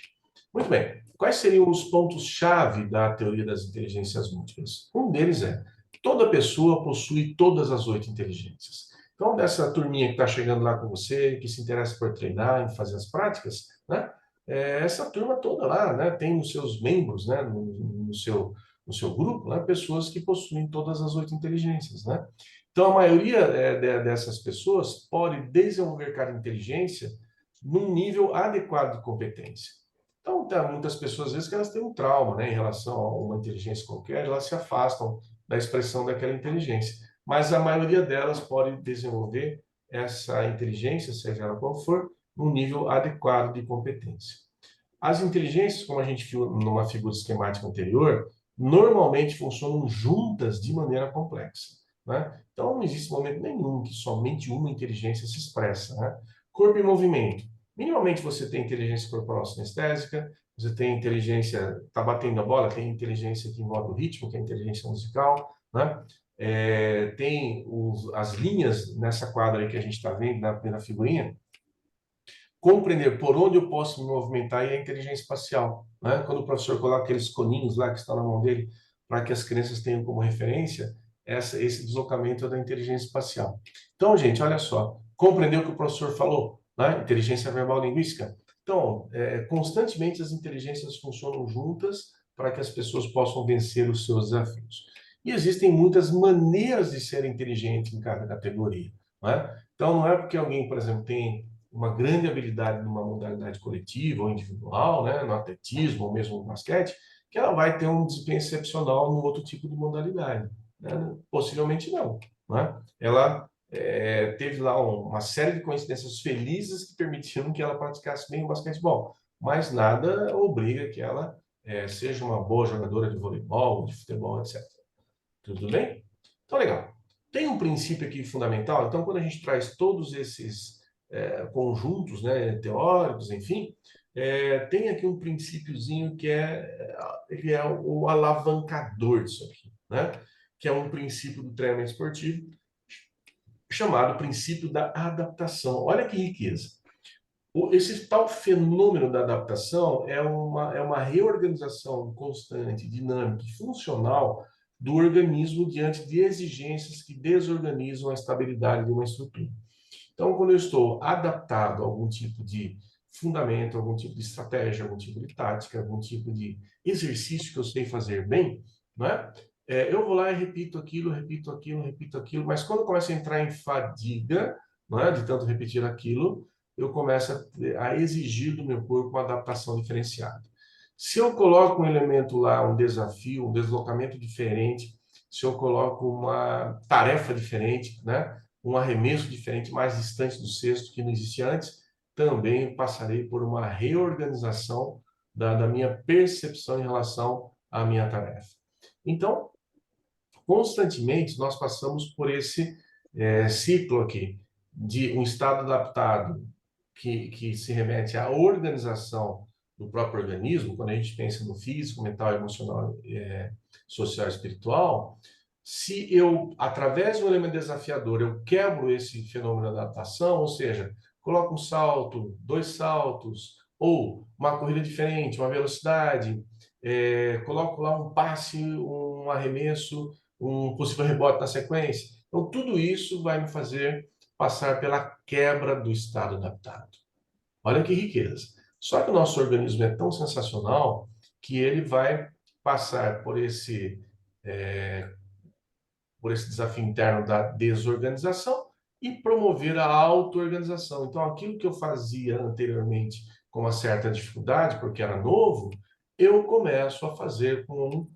Muito bem. Quais seriam os pontos-chave da teoria das inteligências múltiplas? Um deles é: toda pessoa possui todas as 8 inteligências. Então, dessa turminha que está chegando lá com você, que se interessa por treinar e fazer as práticas, né? Essa turma toda lá, né, tem nos seus membros, né, no seu grupo, né, pessoas que possuem todas as 8 inteligências, né? Então, a maioria dessas pessoas pode desenvolver cada inteligência num nível adequado de competência. Então, tem muitas pessoas, às vezes, que elas têm um trauma, né, em relação a uma inteligência qualquer, elas se afastam da expressão daquela inteligência. Mas a maioria delas pode desenvolver essa inteligência, seja ela qual for, num nível adequado de competência. As inteligências, como a gente viu numa figura esquemática anterior, normalmente funcionam juntas de maneira complexa, né? Então, não existe momento nenhum que somente uma inteligência se expressa, né? Corpo em movimento. Minimamente você tem inteligência corporal sinestésica, você tem inteligência, está batendo a bola, tem inteligência que envolve o ritmo, que é a inteligência musical, né? Tem as linhas nessa quadra aí que a gente está vendo na primeira figurinha, compreender por onde eu posso me movimentar e a inteligência espacial, né? Quando o professor coloca aqueles coninhos lá que estão na mão dele, para que as crianças tenham como referência, esse deslocamento é da inteligência espacial. Então, gente, olha só, compreendeu o que o professor falou, né? Inteligência verbal linguística. Então, constantemente as inteligências funcionam juntas para que as pessoas possam vencer os seus desafios. E existem muitas maneiras de ser inteligente em cada categoria, né? Então, não é porque alguém, por exemplo, tem uma grande habilidade numa modalidade coletiva ou individual, né, no atletismo ou mesmo no basquete, que ela vai ter um desempenho excepcional no outro tipo de modalidade, né? Possivelmente não, né? Ela teve lá uma série de coincidências felizes que permitiram que ela praticasse bem o basquetebol, mas nada obriga que ela seja uma boa jogadora de voleibol, de futebol, etc. Tudo bem? Então, legal. Tem um princípio aqui fundamental. Então, quando a gente traz todos esses conjuntos, né, teóricos, enfim, tem aqui um princípiozinho ele é o alavancador disso aqui, né? Que é um princípio do treinamento esportivo chamado princípio da adaptação. Olha que riqueza. Esse tal fenômeno da adaptação é uma reorganização constante, dinâmica e funcional do organismo diante de exigências que desorganizam a estabilidade de uma estrutura. Então, quando eu estou adaptado a algum tipo de fundamento, algum tipo de estratégia, algum tipo de tática, algum tipo de exercício que eu sei fazer bem, né? Eu vou lá e repito aquilo, repito aquilo, repito aquilo, mas quando eu começo a entrar em fadiga, né, de tanto repetir aquilo, eu começo a exigir do meu corpo uma adaptação diferenciada. Se eu coloco um elemento lá, um desafio, um deslocamento diferente, se eu coloco uma tarefa diferente, né? Um arremesso diferente, mais distante do cesto, que não existia antes, também passarei por uma reorganização da minha percepção em relação à minha tarefa. Então, constantemente, nós passamos por esse ciclo aqui, de um estado adaptado que se remete à organização do próprio organismo, quando a gente pensa no físico, mental, emocional, social e espiritual. Se eu, através de um elemento desafiador, eu quebro esse fenômeno da adaptação, ou seja, coloco um salto, 2 saltos, ou uma corrida diferente, uma velocidade, coloco lá um passe, um arremesso, um possível rebote na sequência. Então, tudo isso vai me fazer passar pela quebra do estado adaptado. Olha que riqueza. Só que o nosso organismo é tão sensacional que ele vai passar por esse desafio interno da desorganização e promover a auto-organização. Então, aquilo que eu fazia anteriormente com uma certa dificuldade, porque era novo, eu começo a fazer com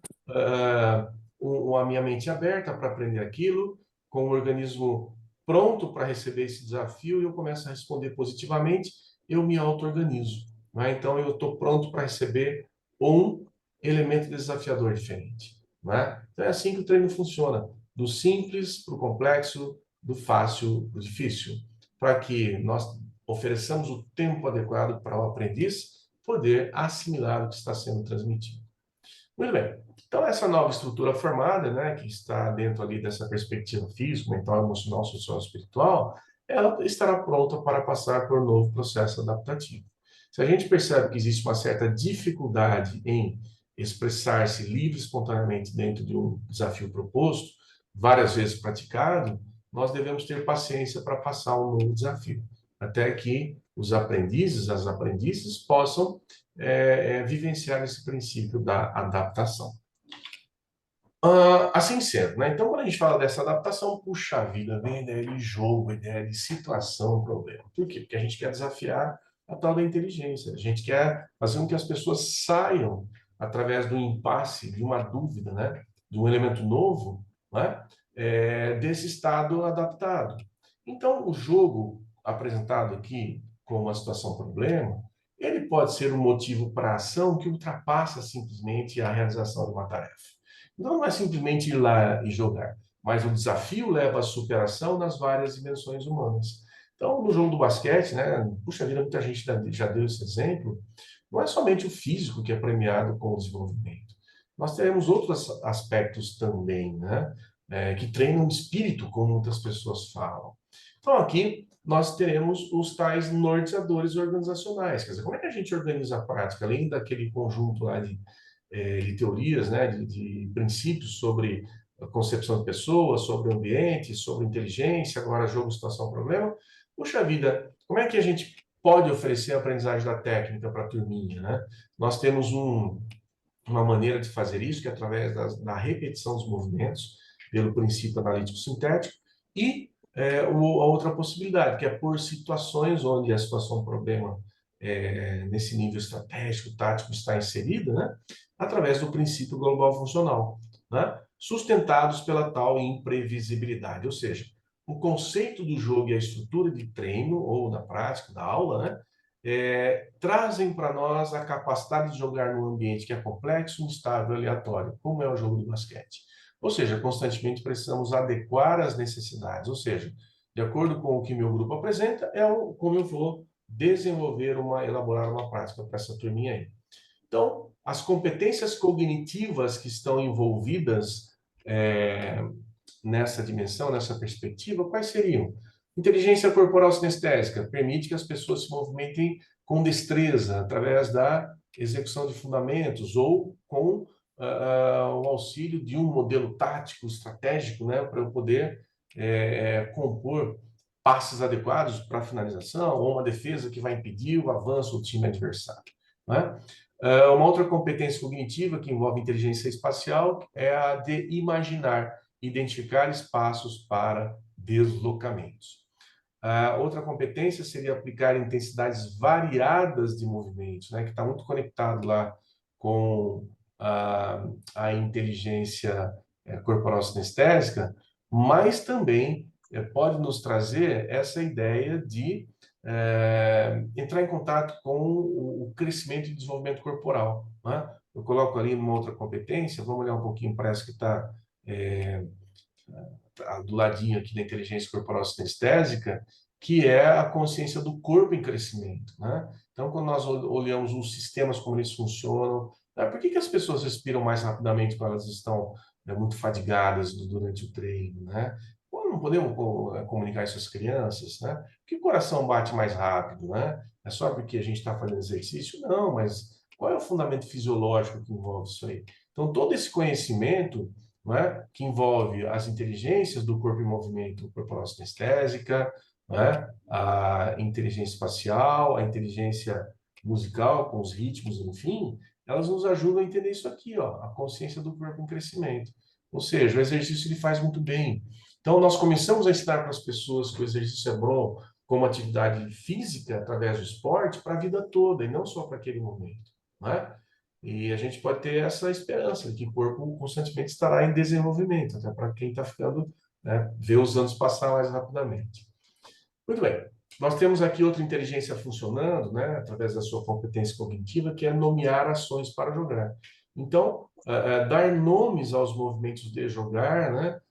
a minha mente aberta para aprender aquilo, com o organismo pronto para receber esse desafio, e eu começo a responder positivamente, eu me auto-organizo. Né? Então, eu estou pronto para receber um elemento desafiador diferente. Né? Então, é assim que o treino funciona, do simples para o complexo, do fácil para o difícil, para que nós ofereçamos o tempo adequado para o aprendiz poder assimilar o que está sendo transmitido. Muito bem. Então, essa nova estrutura formada, né, que está dentro ali dessa perspectiva física, mental, emocional, social e espiritual, ela estará pronta para passar por um novo processo adaptativo. Se a gente percebe que existe uma certa dificuldade em expressar-se livre e espontaneamente dentro de um desafio proposto, várias vezes praticado, nós devemos ter paciência para passar um novo desafio, até que os aprendizes, as aprendizes possam vivenciar esse princípio da adaptação. Assim sendo, né? Então, quando a gente fala dessa adaptação, puxa vida, vem a ideia de jogo, a ideia de situação, problema. Por quê? Porque a gente quer desafiar a tal da inteligência. A gente quer fazer com que as pessoas saiam através do impasse, de uma dúvida, né? De um elemento novo, né? Desse estado adaptado. Então, o jogo apresentado aqui como uma situação problema, ele pode ser um motivo para a ação que ultrapassa simplesmente a realização de uma tarefa. Então, não é simplesmente ir lá e jogar, mas o desafio leva à superação nas várias dimensões humanas. Então, no jogo do basquete, né, puxa vida, muita gente já deu esse exemplo, não é somente o físico que é premiado com o desenvolvimento. Nós teremos outros aspectos também, né, que treinam o espírito, como muitas pessoas falam. Então, aqui nós teremos os tais norteadores organizacionais. Quer dizer, como é que a gente organiza a prática, além daquele conjunto lá de teorias, né, de princípios sobre a concepção de pessoas, sobre o ambiente, sobre inteligência, agora jogo, situação, problema. Puxa vida, como é que a gente pode oferecer a aprendizagem da técnica para a turminha, né? Nós temos uma maneira de fazer isso, que é através da repetição dos movimentos, pelo princípio analítico sintético, e a outra possibilidade, que é por situações onde a situação problema nesse nível estratégico, tático, está inserida, né? Através do princípio global funcional, né? Sustentados pela tal imprevisibilidade, ou seja, o conceito do jogo e a estrutura de treino, ou da prática, da aula, né? Trazem para nós a capacidade de jogar num ambiente que é complexo, instável, aleatório, como é o jogo do basquete. Ou seja, constantemente precisamos adequar as necessidades, ou seja, de acordo com o que meu grupo apresenta, como eu vou elaborar uma prática para essa turminha aí. Então, as competências cognitivas que estão envolvidas nessa dimensão, nessa perspectiva, quais seriam? Inteligência corporal sinestésica permite que as pessoas se movimentem com destreza, através da execução de fundamentos ou com o auxílio de um modelo tático, estratégico, né, para eu poder compor passes adequados para a finalização ou uma defesa que vai impedir o avanço do time adversário. Né? Uma outra competência cognitiva que envolve inteligência espacial é a de imaginar, identificar espaços para deslocamentos. Outra competência seria aplicar intensidades variadas de movimentos, né, que está muito conectado lá com a inteligência corporal sinestésica, mas também pode nos trazer essa ideia de entrar em contato com o crescimento e desenvolvimento corporal. Né? Eu coloco ali uma outra competência, vamos olhar um pouquinho para essa que está do ladinho aqui da inteligência corporal sinestésica, que é a consciência do corpo em crescimento. Né? Então, quando nós olhamos os sistemas, como eles funcionam, por que as pessoas respiram mais rapidamente quando elas estão muito fadigadas durante o treino? Né? Não podemos comunicar isso às crianças, né? Por que o coração bate mais rápido, né? É só porque a gente está fazendo exercício? Não, mas qual é o fundamento fisiológico que envolve isso aí? Então, todo esse conhecimento, não é, que envolve as inteligências do corpo em movimento corporal sinestésica, não é, a inteligência espacial, a inteligência musical, com os ritmos, enfim, elas nos ajudam a entender isso aqui, ó, a consciência do corpo em crescimento. Ou seja, o exercício ele faz muito bem. Então, nós começamos a ensinar para as pessoas que o exercício é bom como atividade física, através do esporte, para a vida toda, e não só para aquele momento. Né? E a gente pode ter essa esperança de que o corpo constantemente estará em desenvolvimento, até para quem está ficando, né, ver os anos passar mais rapidamente. Muito bem. Nós temos aqui outra inteligência funcionando, né, através da sua competência cognitiva, que é nomear ações para jogar. Então, dar nomes aos movimentos de jogar, né,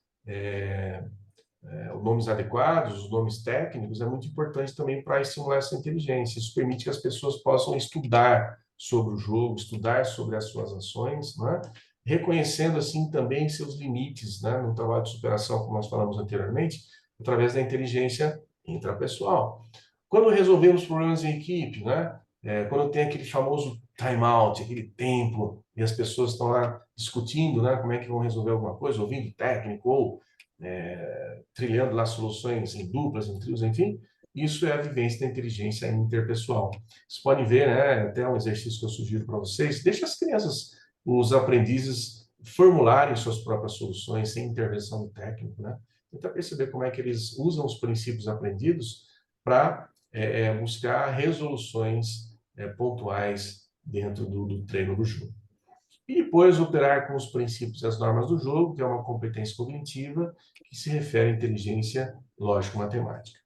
os nomes adequados, os nomes técnicos, é muito importante também para estimular essa inteligência. Isso permite que as pessoas possam estudar sobre o jogo, estudar sobre as suas ações, né? Reconhecendo assim também seus limites, né? No trabalho de superação, como nós falamos anteriormente, através da inteligência intrapessoal. Quando resolvemos problemas em equipe, né? Quando tem aquele famoso time out, aquele tempo, e as pessoas estão lá discutindo, né? Como é que vão resolver alguma coisa, ouvindo técnico ou trilhando lá soluções em duplas, em trios, enfim, isso é a vivência da inteligência interpessoal. Vocês podem ver, né, até um exercício que eu sugiro para vocês, deixa as crianças, os aprendizes, formularem suas próprias soluções sem intervenção do técnico, né? Tentar perceber como é que eles usam os princípios aprendidos para buscar resoluções pontuais dentro do treino do jogo. E depois operar com os princípios e as normas do jogo, que é uma competência cognitiva que se refere à inteligência lógico-matemática.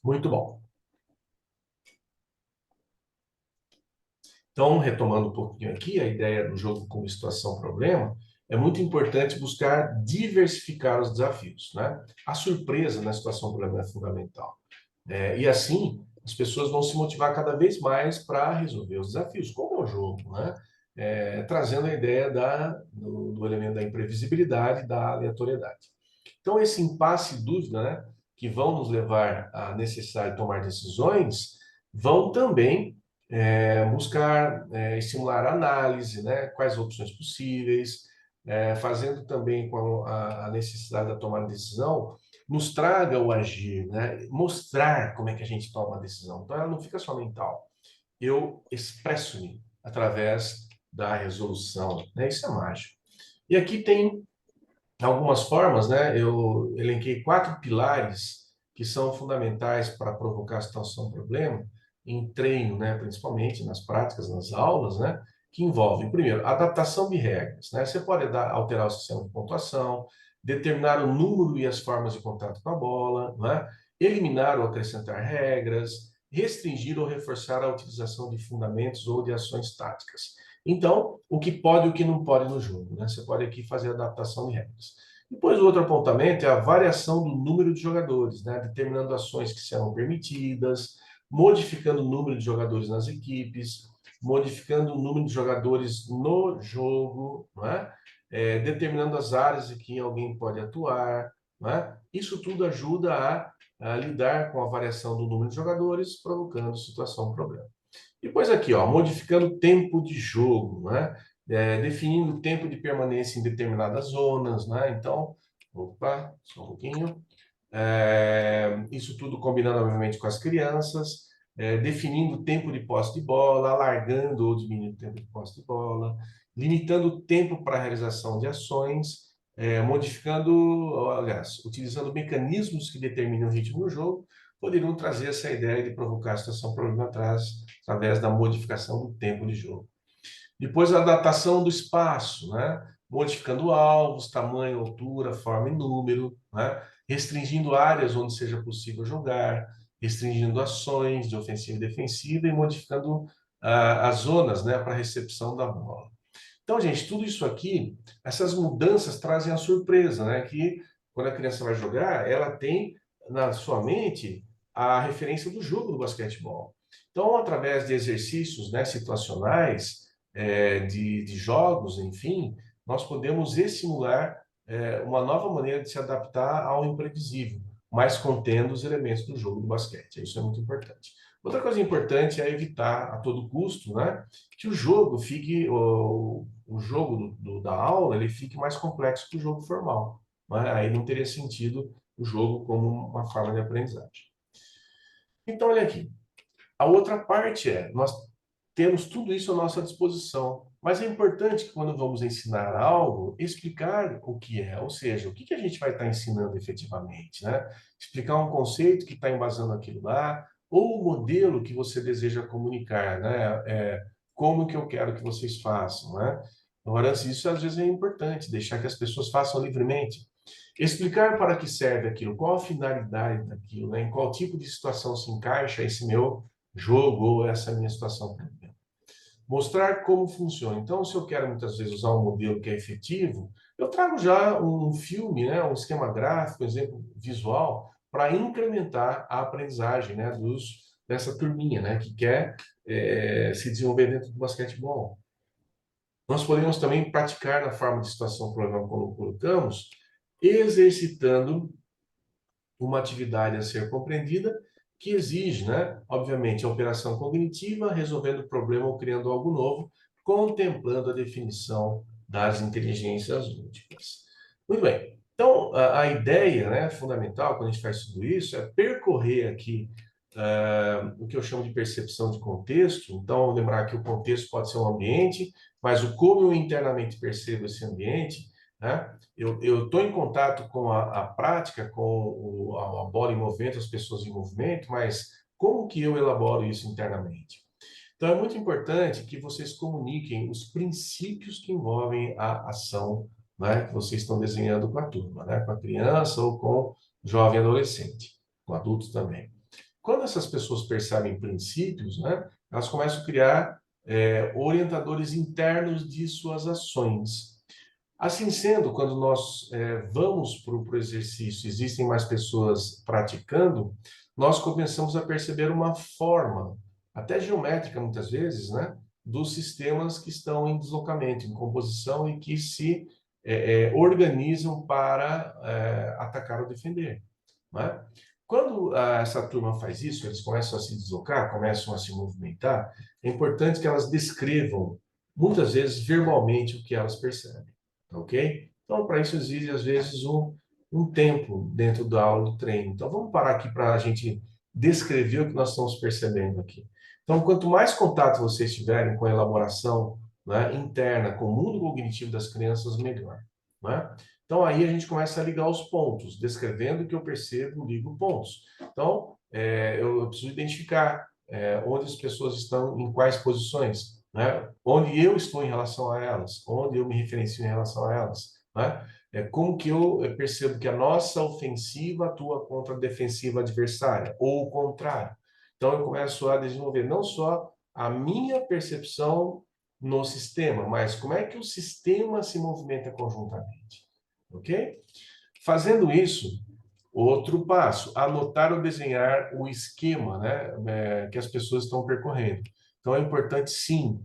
Muito bom. Então, retomando um pouquinho aqui, a ideia do jogo como situação-problema, é muito importante buscar diversificar os desafios. Né? A surpresa na situação-problema é fundamental. E assim, as pessoas vão se motivar cada vez mais para resolver os desafios, como é o jogo, né? Trazendo a ideia do elemento da imprevisibilidade, da aleatoriedade. Então, esse impasse e dúvida, né, que vão nos levar à necessidade de tomar decisões, vão também buscar estimular a análise, né, quais opções possíveis, fazendo também com a necessidade da tomada de decisão, nos traga o agir, né, mostrar como é que a gente toma a decisão. Então, ela não fica só mental. Eu expresso-me através da resolução, né? Isso é mágico. E aqui tem algumas formas, né? Eu elenquei 4 pilares que são fundamentais para provocar a situação-problema em treino, né? Principalmente nas práticas, nas aulas, né? Que envolvem, primeiro, adaptação de regras, né? Você pode alterar o sistema de pontuação, determinar o número e as formas de contato com a bola, né? Eliminar ou acrescentar regras, restringir ou reforçar a utilização de fundamentos ou de ações táticas. Então, o que pode e o que não pode no jogo, né? Você pode aqui fazer adaptação de regras. Depois, o outro apontamento é a variação do número de jogadores, né? Determinando ações que serão permitidas, modificando o número de jogadores nas equipes, modificando o número de jogadores no jogo, não é? Determinando as áreas em que alguém pode atuar, não é? Isso tudo ajuda a lidar com a variação do número de jogadores, provocando situação, problema. Depois aqui, ó, modificando o tempo de jogo, né? Definindo o tempo de permanência em determinadas zonas, né? Então, opa, só um pouquinho. Isso tudo combinando, obviamente, com as crianças, definindo o tempo de posse de bola, alargando ou diminuindo o tempo de posse de bola, limitando o tempo para a realização de ações, modificando, aliás, utilizando mecanismos que determinam o ritmo do jogo, poderiam trazer essa ideia de provocar a situação problema atrás, através da modificação do tempo de jogo. Depois, a adaptação do espaço, né? Modificando alvos, tamanho, altura, forma e número, né? Restringindo áreas onde seja possível jogar, restringindo ações de ofensiva e defensiva e modificando as zonas, né, para recepção da bola. Então, gente, tudo isso aqui, essas mudanças trazem a surpresa, né? Que quando a criança vai jogar, ela tem na sua mente a referência do jogo do basquetebol. Então, através de exercícios, né, situacionais, de jogos, enfim, nós podemos estimular uma nova maneira de se adaptar ao imprevisível, mas contendo os elementos do jogo do basquete. Isso é muito importante. Outra coisa importante é evitar a todo custo, né, que o jogo fique, o jogo da aula, ele fique mais complexo que o jogo formal. Né? Aí não teria sentido o jogo como uma forma de aprendizagem. Então, olha aqui. A outra parte nós temos tudo isso à nossa disposição, mas é importante que quando vamos ensinar algo, explicar o que é, ou seja, o que a gente vai estar ensinando efetivamente, né? Explicar um conceito que está embasando aquilo lá, ou o modelo que você deseja comunicar, né? Como que eu quero que vocês façam, né? Agora, isso às vezes é importante, deixar que as pessoas façam livremente. Explicar para que serve aquilo, qual a finalidade daquilo, né? Em qual tipo de situação se encaixa esse meu jogo ou essa minha situação. Mostrar como funciona. Então, se eu quero muitas vezes usar um modelo que é efetivo, eu trago já um filme, né, um esquema gráfico, um exemplo visual, para incrementar a aprendizagem, né, dessa turminha, né, que quer se desenvolver dentro do basquetebol. Nós podemos também praticar na forma de situação problema como colocamos, exercitando uma atividade a ser compreendida que exige, né, obviamente, a operação cognitiva, resolvendo o problema ou criando algo novo, contemplando a definição das inteligências múltiplas. Muito bem. Então, a ideia, né, fundamental, quando a gente faz tudo isso, é percorrer aqui o que eu chamo de percepção de contexto. Então, lembrar que o contexto pode ser um ambiente, mas o como eu internamente percebo esse ambiente, né? Eu estou em contato com a prática, com a bola em movimento, as pessoas em movimento, mas como que eu elaboro isso internamente? Então, é muito importante que vocês comuniquem os princípios que envolvem a ação, né, que vocês estão desenhando com a turma, né, com a criança ou com o jovem adolescente, com adultos também. Quando essas pessoas percebem princípios, né, elas começam a criar orientadores internos de suas ações. Assim sendo, quando nós vamos para o exercício, existem mais pessoas praticando, nós começamos a perceber uma forma, até geométrica muitas vezes, né, dos sistemas que estão em deslocamento, em composição e que se organizam para atacar ou defender. Né? Quando essa turma faz isso, eles começam a se deslocar, começam a se movimentar, é importante que elas descrevam, muitas vezes verbalmente, o que elas percebem. Ok? Então, para isso exige, às vezes, um tempo dentro da aula do treino. Então, vamos parar aqui para a gente descrever o que nós estamos percebendo aqui. Então, quanto mais contato vocês tiverem com a elaboração, né, interna, com o mundo cognitivo das crianças, melhor. Né? Então, aí a gente começa a ligar os pontos, descrevendo o que eu percebo, ligo pontos. Então, eu preciso identificar onde as pessoas estão, em quais posições, né? Onde eu estou em relação a elas, onde eu me referencio em relação a elas, né? Como que eu percebo que a nossa ofensiva atua contra a defensiva adversária, ou o contrário. Então, eu começo a desenvolver não só a minha percepção no sistema, mas como é que o sistema se movimenta conjuntamente. ok? Fazendo isso, outro passo, anotar ou desenhar o esquema, né, que as pessoas estão percorrendo. Então, é importante, sim,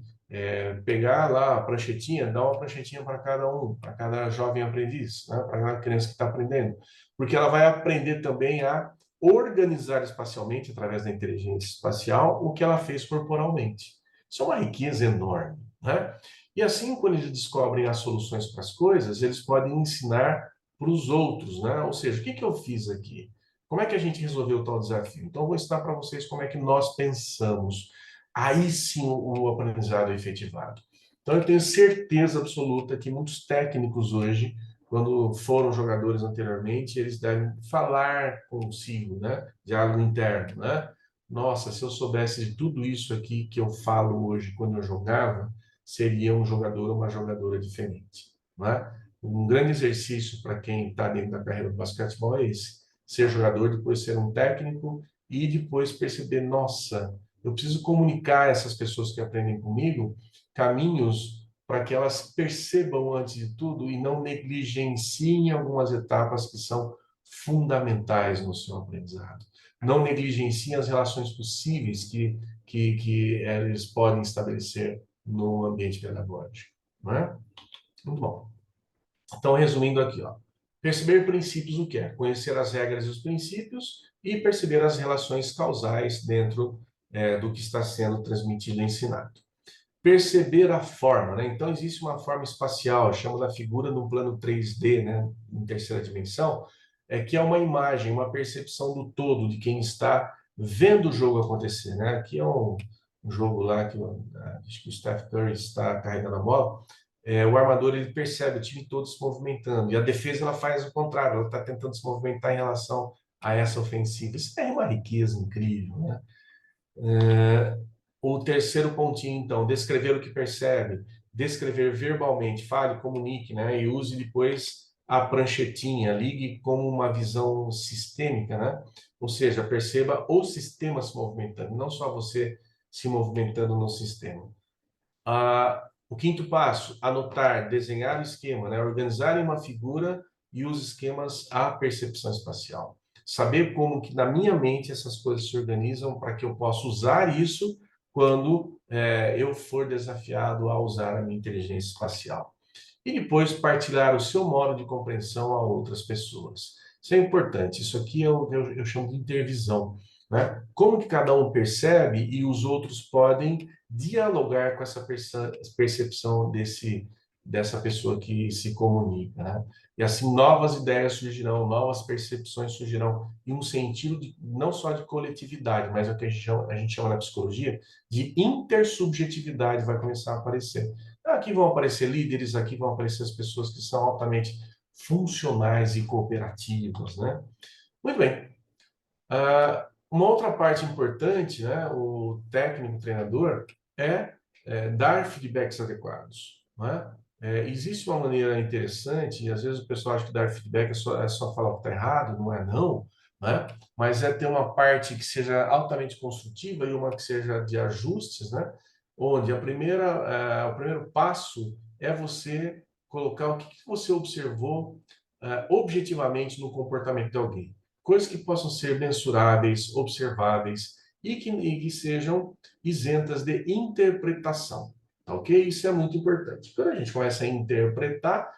pegar lá a pranchetinha, dar uma pranchetinha para cada um, para cada jovem aprendiz, né, para cada criança que está aprendendo, porque ela vai aprender também a organizar espacialmente, através da inteligência espacial, o que ela fez corporalmente. Isso é uma riqueza enorme, né? E assim, quando eles descobrem as soluções para as coisas, eles podem ensinar para os outros, né? Ou seja, o que que eu fiz aqui? Como é que a gente resolveu tal desafio? Então, eu vou ensinar para vocês como é que nós pensamos. Aí sim o aprendizado é efetivado. Então, eu tenho certeza absoluta que muitos técnicos hoje, quando foram jogadores anteriormente, eles devem falar consigo, né? Diálogo interno, né? Nossa, se eu soubesse de tudo isso aqui que eu falo hoje quando eu jogava, seria um jogador ou uma jogadora diferente, né? Um grande exercício para quem está dentro da carreira do basquetebol é esse: ser jogador, depois ser um técnico e depois perceber, nossa, eu preciso comunicar a essas pessoas que aprendem comigo caminhos para que elas percebam antes de tudo e não negligenciem algumas etapas que são fundamentais no seu aprendizado. Não negligenciem as relações possíveis que eles podem estabelecer no ambiente pedagógico, não é? Muito bom. Então, resumindo aqui, ó, perceber princípios, o que é? Conhecer as regras e os princípios e perceber as relações causais dentro do que está sendo transmitido e ensinado. Perceber a forma, né? Então, existe uma forma espacial, eu chamo da figura no plano 3D, né? Em terceira dimensão, que é uma imagem, uma percepção do todo, de quem está vendo o jogo acontecer, né? Aqui é um jogo lá que acho que o Steph Curry está carregando a bola, o armador ele percebe o time todo se movimentando e a defesa ela faz o contrário, ela está tentando se movimentar em relação a essa ofensiva. Isso é uma riqueza incrível, né? O terceiro pontinho, então, descrever o que percebe, descrever verbalmente, fale, comunique, né? E use depois a pranchetinha, ligue como uma visão sistêmica, né? Ou seja, perceba o sistema se movimentando, não só você se movimentando no sistema. O quinto passo, anotar, desenhar o esquema, né? Organizar em uma figura e os esquemas à percepção espacial. Saber como que na minha mente essas coisas se organizam para que eu possa usar isso quando eu for desafiado a usar a minha inteligência espacial. E depois partilhar o seu modo de compreensão a outras pessoas. Isso é importante. Isso aqui eu chamo de intervisão, né? Como que cada um percebe e os outros podem dialogar com essa percepção dessa pessoa que se comunica, né? E assim novas ideias surgirão, novas percepções surgirão, em um sentido não só de coletividade, mas o que a gente chama na psicologia de intersubjetividade vai começar a aparecer. Aqui vão aparecer líderes, aqui vão aparecer as pessoas que são altamente funcionais e cooperativas, né? Muito bem. Uma outra parte importante, né, o técnico, o treinador, dar feedbacks adequados, né? Existe uma maneira interessante, e às vezes o pessoal acha que dar feedback é só falar o que está errado, não é não, né? Mas ter uma parte que seja altamente construtiva e uma que seja de ajustes, né? Onde o primeiro passo é você colocar o que você observou objetivamente no comportamento de alguém. Coisas que possam ser mensuráveis, observáveis e que sejam isentas de interpretação, tá ok? Isso é muito importante. Quando a gente começa a interpretar,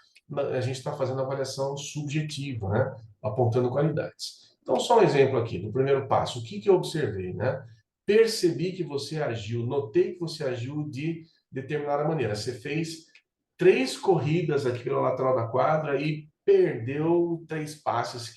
a gente está fazendo avaliação subjetiva, né? Apontando qualidades. Então, só um exemplo aqui, do primeiro passo. O que eu observei, né? Percebi que você agiu, notei que você agiu de determinada maneira. Você fez 3 corridas aqui pela lateral da quadra e perdeu 3 passes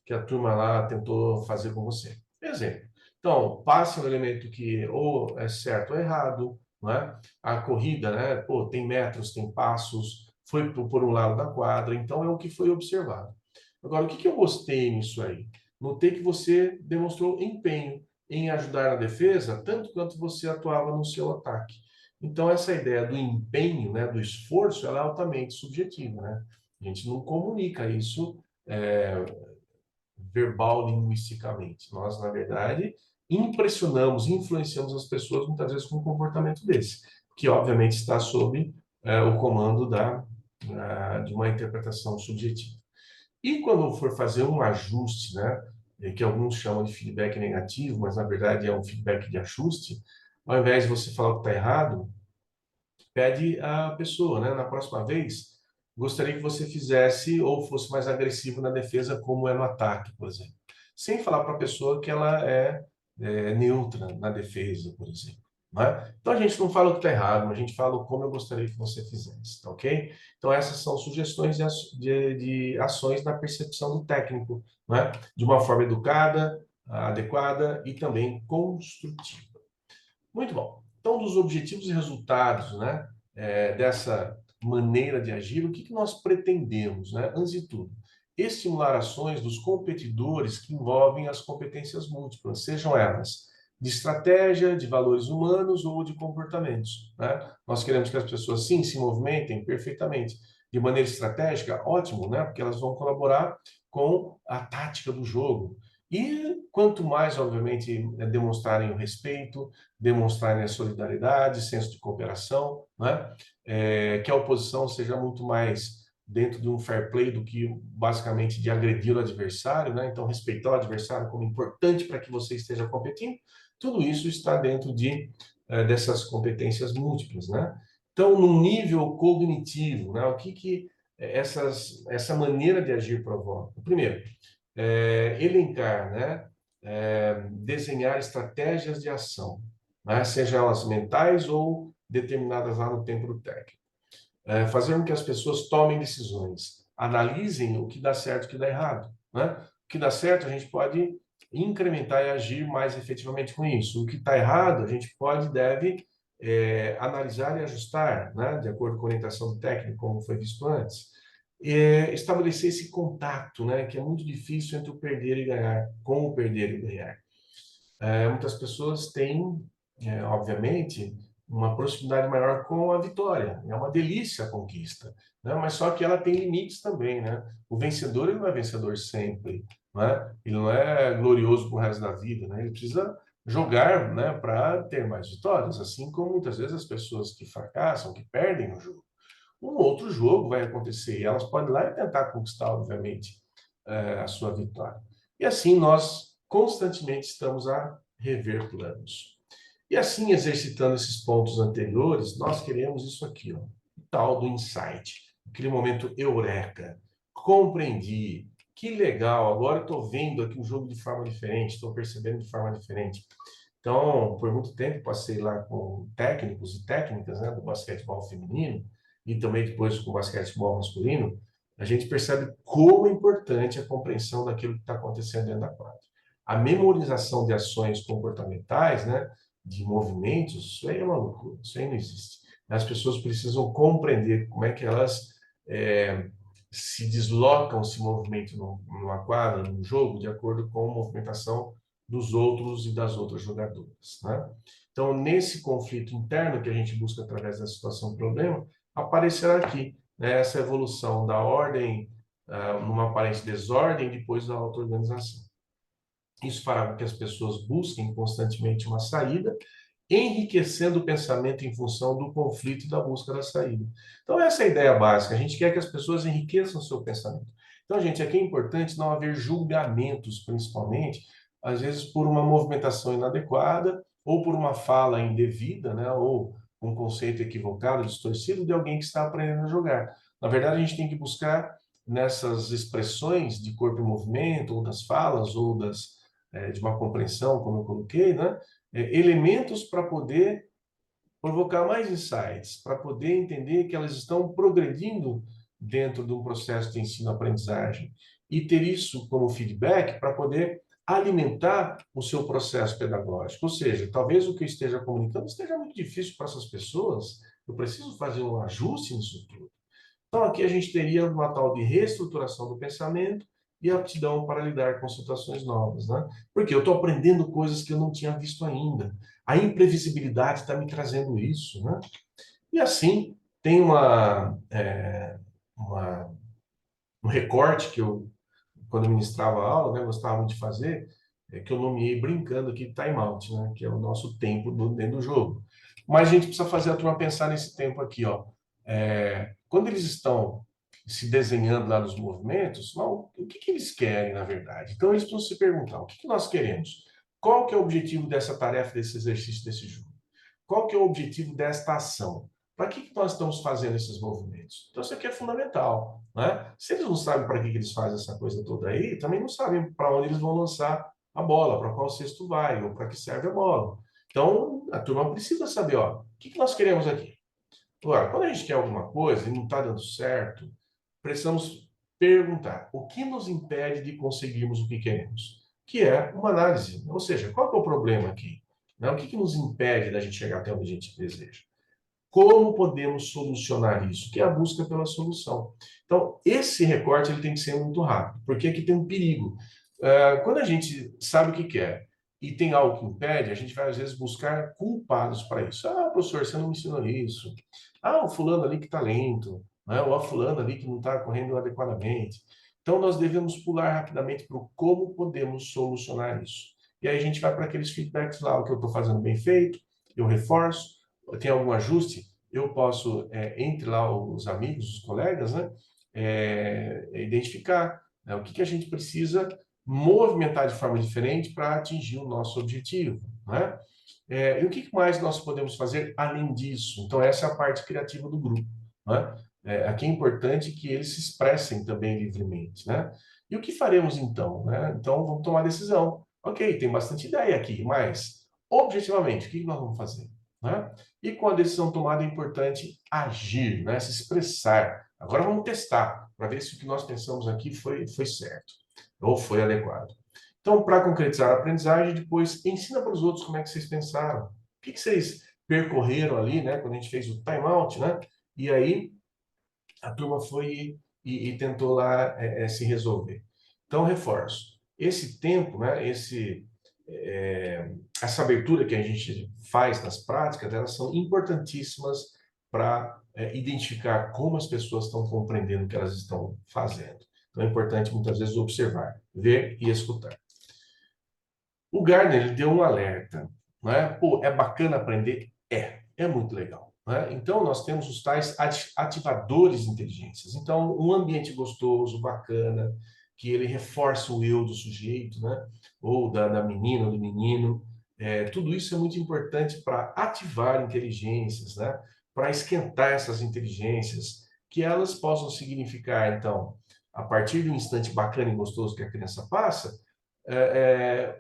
que a turma lá tentou fazer com você. Exemplo. Então, passe é um elemento que ou é certo ou errado, não é? A corrida, né? Pô, tem metros, tem passos, foi por um lado da quadra, então é o que foi observado. Agora, o que eu gostei nisso aí? Notei que você demonstrou empenho em ajudar na defesa, tanto quanto você atuava no seu ataque. Então, essa ideia do empenho, né, do esforço, ela é altamente subjetiva, né? A gente não comunica isso verbal linguisticamente. Nós, na verdade, impressionamos, influenciamos as pessoas muitas vezes com um comportamento desse, que obviamente está sob o comando de uma interpretação subjetiva. E quando for fazer um ajuste, né, que alguns chamam de feedback negativo, mas na verdade é um feedback de ajuste, ao invés de você falar o que está errado, pede à pessoa, né, na próxima vez, gostaria que você fizesse ou fosse mais agressivo na defesa, como é no ataque, por exemplo. Sem falar para a pessoa que ela é neutra na defesa, por exemplo. Né? Então a gente não fala o que está errado, mas a gente fala como eu gostaria que você fizesse, tá ok? Então essas são sugestões de ações na percepção do técnico, né? De uma forma educada, adequada e também construtiva. Muito bom. Então, dos objetivos e resultados, né, dessa maneira de agir, o que nós pretendemos, né? Antes de tudo, estimular ações dos competidores que envolvem as competências múltiplas, sejam elas de estratégia, de valores humanos ou de comportamentos, né? Nós queremos que as pessoas, sim, se movimentem perfeitamente de maneira estratégica, ótimo, né? Porque elas vão colaborar com a tática do jogo. E quanto mais, obviamente, demonstrarem o respeito, demonstrarem a solidariedade, senso de cooperação, né? Que a oposição seja muito mais dentro de um fair play do que basicamente de agredir o adversário, né? Então, respeitar o adversário como importante para que você esteja competindo, tudo isso está dentro dessas competências múltiplas, né? Então, no nível cognitivo, né? O que essa maneira de agir provoca? Primeiro, elencar, né? Desenhar estratégias de ação, né? Sejam elas mentais ou determinadas lá no tempo do técnico. Fazer com que as pessoas tomem decisões, analisem o que dá certo e o que dá errado, né? O que dá certo a gente pode incrementar e agir mais efetivamente com isso. O que está errado a gente pode e deve analisar e ajustar, né? De acordo com a orientação do técnico, como foi visto antes. Estabelecer esse contato, né? Que é muito difícil entre o perder e ganhar, com o perder e ganhar. Muitas pessoas têm, obviamente, uma proximidade maior com a vitória. É uma delícia a conquista, né? Mas só que ela tem limites também, né? O vencedor, ele não é vencedor sempre, né? Ele não é glorioso pro resto da vida, né? Ele precisa jogar, né, para ter mais vitórias, assim como muitas vezes as pessoas que fracassam, que perdem no jogo. Um outro jogo vai acontecer e elas podem ir lá e tentar conquistar, obviamente, a sua vitória. E assim nós constantemente estamos a rever planos. E assim, exercitando esses pontos anteriores, nós queremos isso aqui, ó, o tal do insight, aquele momento eureka, compreendi, que legal, agora estou vendo aqui o jogo de forma diferente, estou percebendo de forma diferente. Então, por muito tempo, passei lá com técnicos e técnicas, né, do basquetebol feminino e também depois com o basquetebol masculino, a gente percebe como é importante a compreensão daquilo que está acontecendo dentro da quadra. A memorização de ações comportamentais, né, de movimentos, isso aí é uma loucura, isso aí não existe. As pessoas precisam compreender como é que elas se deslocam, se movimentam numa quadra, num jogo, de acordo com a movimentação dos outros e das outras jogadoras, né? Então, nesse conflito interno que a gente busca através da situação-problema, aparecerá aqui, né, essa evolução da ordem, numa aparente desordem, depois da auto-organização. Isso fará com que as pessoas busquem constantemente uma saída, enriquecendo o pensamento em função do conflito e da busca da saída. Então, essa é a ideia básica. A gente quer que as pessoas enriqueçam o seu pensamento. Então, gente, aqui é importante não haver julgamentos, principalmente, às vezes por uma movimentação inadequada ou por uma fala indevida, né, ou um conceito equivocado, distorcido de alguém que está aprendendo a jogar. Na verdade, a gente tem que buscar nessas expressões de corpo e movimento, ou das falas, ou de uma compreensão, como eu coloquei, né, elementos para poder provocar mais insights, para poder entender que elas estão progredindo dentro de um processo de ensino-aprendizagem e ter isso como feedback para poder alimentar o seu processo pedagógico. Ou seja, talvez o que eu esteja comunicando esteja muito difícil para essas pessoas, eu preciso fazer um ajuste nisso tudo. Então, aqui a gente teria uma tal de reestruturação do pensamento e aptidão para lidar com situações novas, né? Porque eu estou aprendendo coisas que eu não tinha visto ainda. A imprevisibilidade está me trazendo isso, né? E assim, tem um recorte que eu, quando eu ministrava a aula, né, gostava muito de fazer, que eu nomeei brincando aqui time out, né? Que é o nosso tempo dentro do jogo. Mas a gente precisa fazer a turma pensar nesse tempo aqui, ó. quando eles estão se desenhando lá nos movimentos, não, o que eles querem, na verdade? Então, eles precisam se perguntar, o que nós queremos? Qual que é o objetivo dessa tarefa, desse exercício, desse jogo? Qual que é o objetivo desta ação? Para que nós estamos fazendo esses movimentos? Então, isso aqui é fundamental, né? Se eles não sabem para que eles fazem essa coisa toda aí, também não sabem para onde eles vão lançar a bola, para qual cesto vai, ou para que serve a bola. Então, a turma precisa saber, ó, o que nós queremos aqui? Agora, quando a gente quer alguma coisa e não está dando certo, precisamos perguntar o que nos impede de conseguirmos o que queremos, que é uma análise. Ou seja, qual que é o problema aqui? Né? O que nos impede da gente chegar até onde a gente deseja? Como podemos solucionar isso? Que é a busca pela solução. Então, esse recorte ele tem que ser muito rápido, porque aqui tem um perigo. Quando a gente sabe o que quer e tem algo que impede, a gente vai, às vezes, buscar culpados para isso. Ah, professor, você não me ensinou isso. Ah, o fulano ali que está lento. Né? Ou a fulano ali que não está correndo adequadamente. Então, nós devemos pular rapidamente para o como podemos solucionar isso. E aí a gente vai para aqueles feedbacks lá, o que eu estou fazendo bem feito, eu reforço, tem algum ajuste, eu posso, entre lá os amigos, os colegas, né, identificar, né, o que a gente precisa movimentar de forma diferente para atingir o nosso objetivo, né? E o que mais nós podemos fazer além disso? Então, essa é a parte criativa do grupo, né? Aqui é importante que eles se expressem também livremente, né? E o que faremos então, né? Então, vamos tomar decisão. Ok, tem bastante ideia aqui, mas, objetivamente, o que nós vamos fazer? Né? E com a decisão tomada é importante agir, né? Se expressar. Agora vamos testar, para ver se o que nós pensamos aqui foi certo, ou foi adequado. Então, para concretizar a aprendizagem, depois ensina para os outros como é que vocês pensaram. O que vocês percorreram ali, né? Quando a gente fez o time-out, né? E aí a turma foi e tentou lá se resolver. Então, reforço. Esse tempo, né? Essa abertura que a gente faz nas práticas, elas são importantíssimas para identificar como as pessoas estão compreendendo o que elas estão fazendo. Então, é importante, muitas vezes, observar, ver e escutar. O Gardner ele deu um alerta, né? Pô, é bacana aprender? É muito legal. Né? Então, nós temos os tais ativadores de inteligências. Então, um ambiente gostoso, bacana, que ele reforça o eu do sujeito, né? Ou da menina ou do menino. Tudo isso é muito importante para ativar inteligências, né? Para esquentar essas inteligências, que elas possam significar, então, a partir de um instante bacana e gostoso que a criança passa,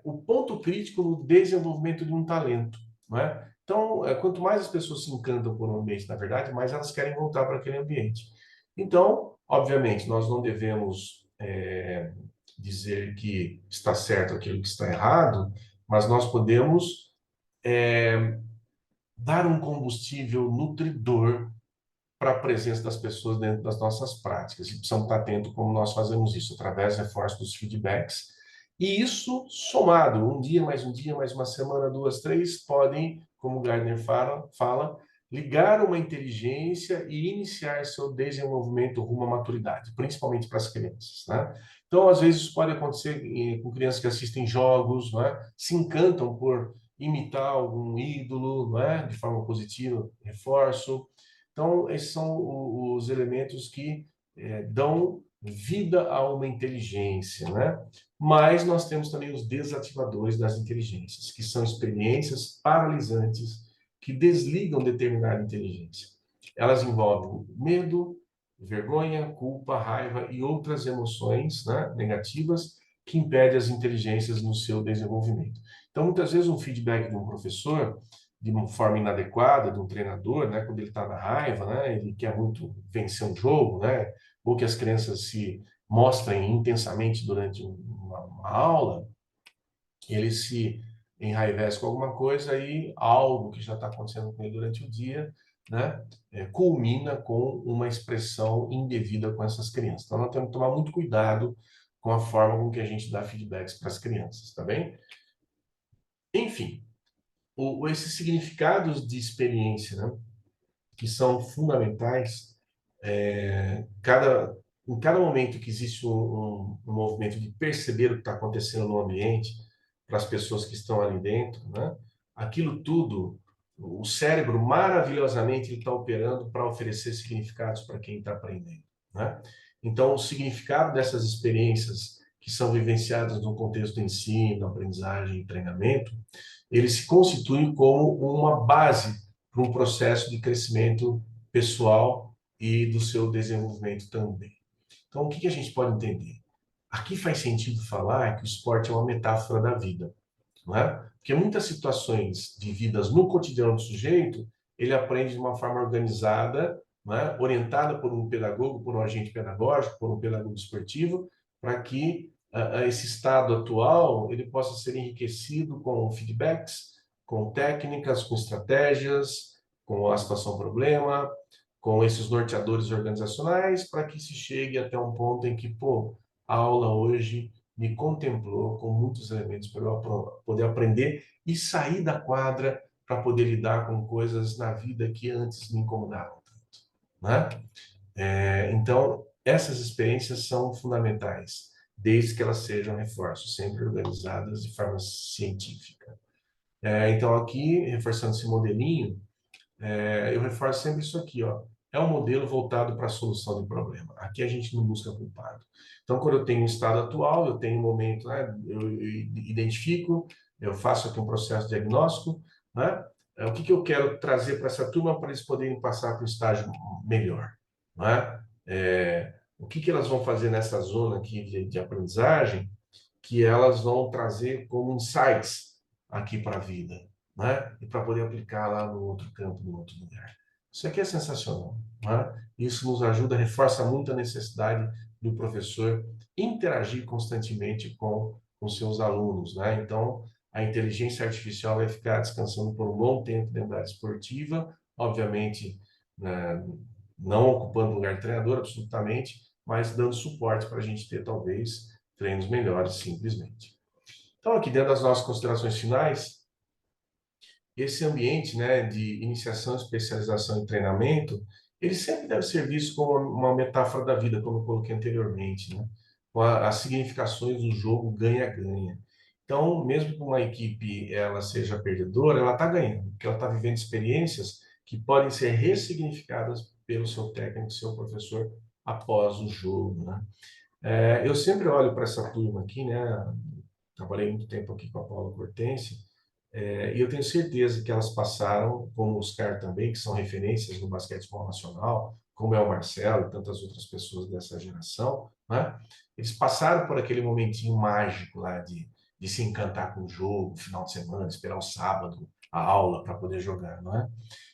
o ponto crítico no desenvolvimento de um talento, não é? Então, quanto mais as pessoas se encantam por um ambiente, na verdade, mais elas querem voltar para aquele ambiente. Então, obviamente, nós não devemos dizer que está certo aquilo que está errado, mas nós podemos dar um combustível nutridor para a presença das pessoas dentro das nossas práticas. E precisamos estar atentos como nós fazemos isso, através do reforço dos feedbacks. E isso somado, um dia, mais uma semana, duas, três, podem, como o Gardner fala, ligar uma inteligência e iniciar seu desenvolvimento rumo à maturidade, principalmente para as crianças, né? Então, às vezes, isso pode acontecer com crianças que assistem jogos, né? Se encantam por imitar algum ídolo, né? De forma positiva, reforço. Então, esses são os elementos que dão vida a uma inteligência, né? Mas nós temos também os desativadores das inteligências, que são experiências paralisantes que desligam determinada inteligência. Elas envolvem medo, vergonha, culpa, raiva e outras emoções, né, negativas que impedem as inteligências no seu desenvolvimento. Então, muitas vezes, um feedback de um professor de uma forma inadequada, de um treinador, né, quando ele está na raiva, né, ele quer muito vencer um jogo, né, ou que as crianças se mostrem intensamente durante uma aula, ele se enraivece com alguma coisa e algo que já está acontecendo com ele durante o dia, né, culmina com uma expressão indevida com essas crianças. Então, nós temos que tomar muito cuidado com a forma com que a gente dá feedbacks para as crianças, tá bem? Enfim, esses significados de experiência, né, que são fundamentais, em cada momento que existe um movimento de perceber o que está acontecendo no ambiente, para as pessoas que estão ali dentro, né? Aquilo tudo O cérebro, maravilhosamente, ele está operando para oferecer significados para quem está aprendendo, né? Então, o significado dessas experiências que são vivenciadas no contexto do ensino, aprendizagem e treinamento, ele se constitui como uma base para um processo de crescimento pessoal e do seu desenvolvimento também. Então, o que a gente pode entender? Aqui faz sentido falar que o esporte é uma metáfora da vida, não é? Porque muitas situações de vidas no cotidiano do sujeito, ele aprende de uma forma organizada, não é? Orientada por um pedagogo, por um agente pedagógico, por um pedagogo esportivo, para que esse estado atual ele possa ser enriquecido com feedbacks, com técnicas, com estratégias, com a situação-problema, com esses norteadores organizacionais, para que se chegue até um ponto em que, pô, a aula hoje me contemplou com muitos elementos para eu poder aprender e sair da quadra para poder lidar com coisas na vida que antes me incomodavam tanto, né? Então, essas experiências são fundamentais, desde que elas sejam reforços, sempre organizadas de forma científica. Então, aqui, reforçando esse modelinho, eu reforço sempre isso aqui, ó. É um modelo voltado para a solução de problema. Aqui a gente não busca culpado. Então, quando eu tenho um estado atual, eu tenho um momento, né, eu identifico, eu faço aqui um processo diagnóstico, né? O que eu quero trazer para essa turma para eles poderem passar para um estágio melhor, né? O que elas vão fazer nessa zona aqui de aprendizagem que elas vão trazer como insights aqui para a vida, né? E para poder aplicar lá no outro campo, no outro lugar. Isso aqui é sensacional, né? Isso nos ajuda, reforça muito a necessidade do professor interagir constantemente com seus alunos, né? Então, a inteligência artificial vai ficar descansando por um bom tempo dentro da área esportiva, obviamente, né, não ocupando o lugar de treinador, absolutamente, mas dando suporte para a gente ter, talvez, treinos melhores, simplesmente. Então, aqui dentro das nossas considerações finais, esse ambiente, né, de iniciação, especialização e treinamento, ele sempre deve ser visto como uma metáfora da vida, como eu coloquei anteriormente, né? Com as significações do jogo ganha-ganha. Então, mesmo que uma equipe ela seja perdedora, ela está ganhando, porque ela está vivendo experiências que podem ser ressignificadas pelo seu técnico, seu professor, após o jogo, né? Eu sempre olho para essa turma aqui, né? Trabalhei muito tempo aqui com a Paula Cortência, e eu tenho certeza que elas passaram, como o Oscar também, que são referências no basquetebol nacional, como é o Marcelo e tantas outras pessoas dessa geração, né? Eles passaram por aquele momentinho mágico lá de se encantar com o jogo, final de semana, esperar o sábado, a aula para poder jogar, não é?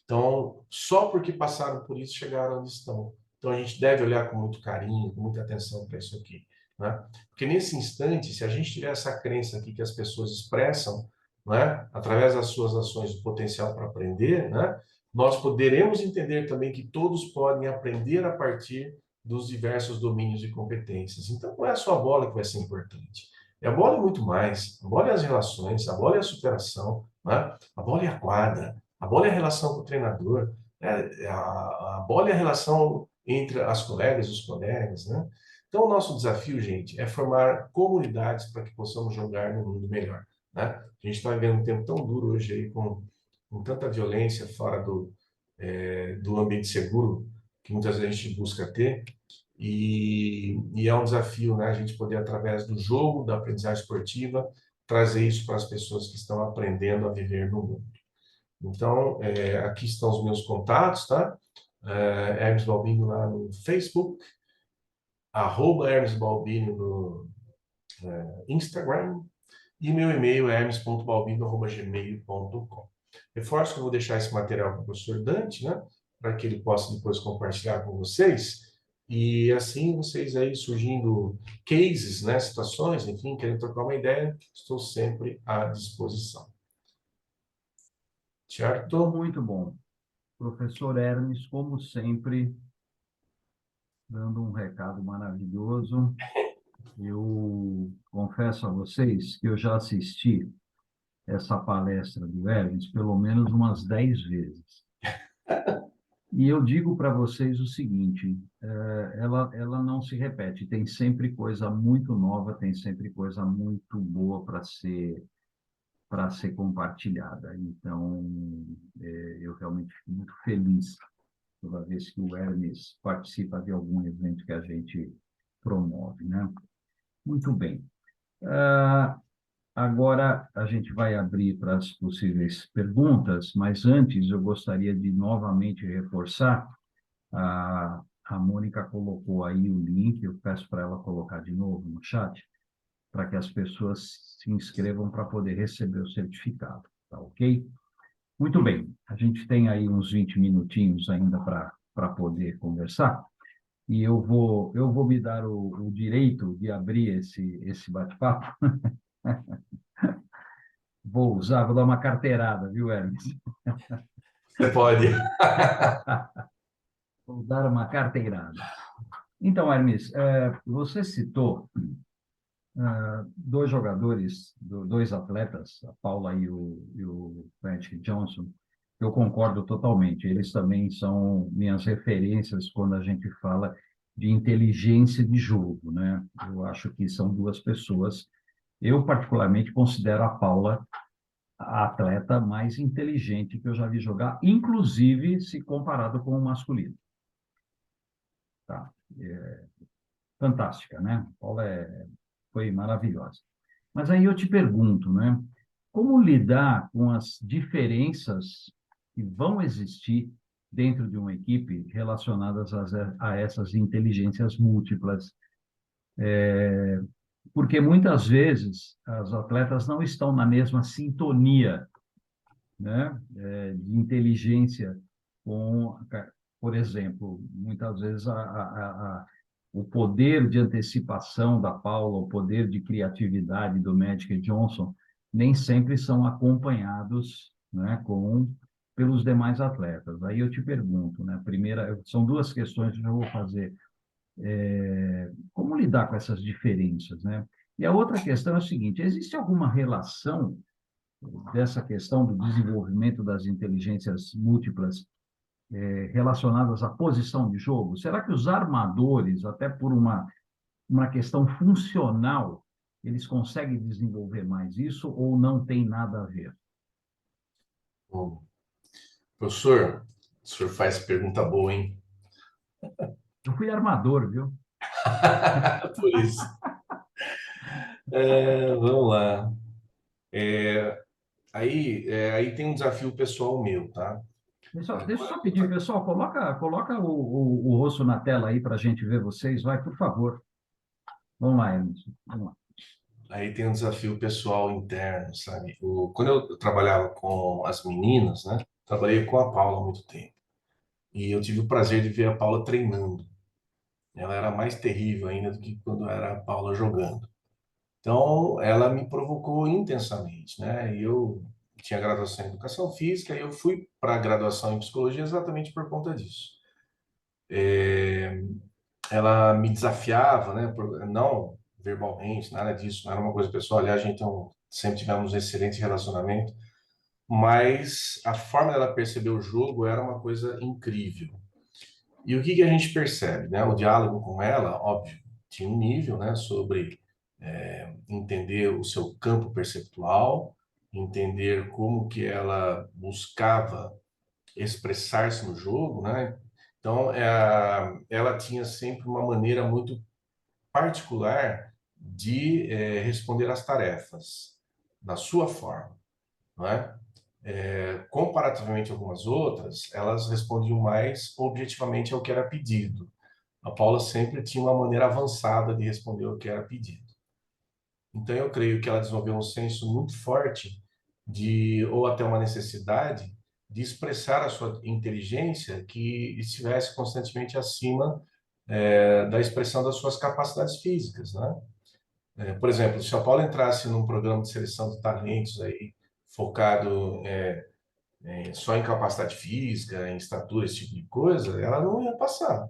Então, só porque passaram por isso, chegaram onde estão. Então, a gente deve olhar com muito carinho, com muita atenção para isso aqui, né? Porque nesse instante, se a gente tiver essa crença aqui que as pessoas expressam, né, através das suas ações, o potencial para aprender, né, nós poderemos entender também que todos podem aprender a partir dos diversos domínios e competências. Então, não é só a bola que vai ser importante. A bola é muito mais. A bola é as relações, a bola é a superação, né? A bola é a quadra, a bola é a relação com o treinador, né? A bola é a relação entre as colegas e os colegas, né? Então, o nosso desafio, gente, é formar comunidades para que possamos jogar no mundo melhor, né? A gente está vivendo um tempo tão duro hoje aí, com tanta violência fora do ambiente seguro que muitas vezes a gente busca ter, e é um desafio, né? A gente poder, através do jogo, da aprendizagem esportiva, trazer isso para as pessoas que estão aprendendo a viver no mundo. Então, aqui estão os meus contatos, tá? Hermes Balbino lá no Facebook, @Hermes Balbino no Instagram, e meu e-mail é hermes.balbino@gmail.com. Reforço que eu vou deixar esse material para o professor Dante, né? Para que ele possa depois compartilhar com vocês. E assim, vocês aí surgindo cases, né? Situações, enfim, querendo trocar uma ideia, estou sempre à disposição. Certo? Muito bom. Professor Hermes, como sempre, dando um recado maravilhoso. Eu confesso a vocês que eu já assisti essa palestra do Hermes pelo menos umas 10 vezes. E eu digo para vocês o seguinte, ela não se repete, tem sempre coisa muito nova, tem sempre coisa muito boa para ser compartilhada. Então, eu realmente fico muito feliz toda vez que o Hermes participa de algum evento que a gente promove, né? Muito bem. Agora a gente vai abrir para as possíveis perguntas, mas antes eu gostaria de novamente reforçar, a Mônica colocou aí o link, eu peço para ela colocar de novo no chat, para que as pessoas se inscrevam para poder receber o certificado, tá ok? Muito bem, a gente tem aí uns 20 minutinhos ainda para poder conversar, e eu vou me dar o direito de abrir esse bate-papo. Vou dar uma carteirada, viu, Hermes? Você pode. Vou dar uma carteirada. Então, Hermes, você citou dois jogadores, dois atletas, a Paula e o Magic Johnson. Eu concordo totalmente. Eles também são minhas referências quando a gente fala de inteligência de jogo, né? Eu acho que são duas pessoas. Eu, particularmente, considero a Paula a atleta mais inteligente que eu já vi jogar, inclusive se comparado com o masculino. Tá? Fantástica, né? Paula foi maravilhosa. Mas aí eu te pergunto, né? Como lidar com as diferenças que vão existir dentro de uma equipe relacionadas a essas inteligências múltiplas? Porque muitas vezes as atletas não estão na mesma sintonia, né? De inteligência com, por exemplo, muitas vezes o poder de antecipação da Paula, o poder de criatividade do Magic Johnson, nem sempre são acompanhados, né, pelos demais atletas. Aí eu te pergunto, né, primeira, são duas questões que eu vou fazer. Como lidar com essas diferenças, né? E a outra questão é o seguinte: existe alguma relação dessa questão do desenvolvimento das inteligências múltiplas relacionadas à posição de jogo? Será que os armadores, até por uma questão funcional, eles conseguem desenvolver mais isso ou não tem nada a ver? Bom, professor, o senhor faz pergunta boa, hein? Eu fui armador, viu? Por isso. Vamos lá. Aí tem um desafio pessoal meu, tá? Deixa eu só pedir, pessoal, coloca o rosto na tela aí para a gente ver vocês, vai, por favor. Vamos lá, Emerson. Vamos lá. Aí tem um desafio pessoal interno, sabe? Quando eu trabalhava com as meninas, né? Trabalhei com a Paula há muito tempo. E eu tive o prazer de ver a Paula treinando. Ela era mais terrível ainda do que quando era a Paula jogando. Então, ela me provocou intensamente, né? E eu tinha graduação em educação física e eu fui para a graduação em psicologia exatamente por conta disso. Ela me desafiava, né? Não verbalmente, nada disso, não era uma coisa pessoal. Aliás, a gente sempre tivemos um excelente relacionamento, mas a forma dela perceber o jogo era uma coisa incrível. E o que que a gente percebe, né? O diálogo com ela, óbvio, tinha um nível, né? Sobre entender o seu campo perceptual, entender como que ela buscava expressar-se no jogo, né? Então, ela tinha sempre uma maneira muito particular de responder às tarefas, na sua forma, não é? Comparativamente a algumas outras, elas respondiam mais objetivamente ao que era pedido. A Paula sempre tinha uma maneira avançada de responder ao que era pedido. Então, eu creio que ela desenvolveu um senso muito forte ou até uma necessidade de expressar a sua inteligência que estivesse constantemente acima da expressão das suas capacidades físicas, né? Por exemplo, se a Paula entrasse num programa de seleção de talentos aí focado só em capacidade física, em estatura, esse tipo de coisa, ela não ia passar,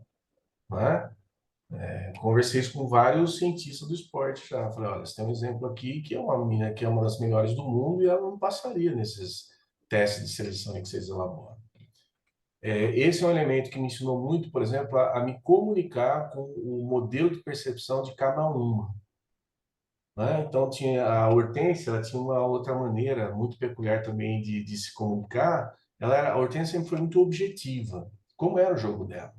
né? Conversei isso com vários cientistas do esporte já. Falei, olha, você tem um exemplo aqui que é uma menina que é uma das melhores do mundo e ela não passaria nesses testes de seleção que vocês elaboram. Esse é um elemento que me ensinou muito, por exemplo, a me comunicar com o modelo de percepção de cada uma. né? Então tinha a Hortência, ela tinha uma outra maneira muito peculiar também de se comunicar. A Hortência sempre foi muito objetiva, como era o jogo dela,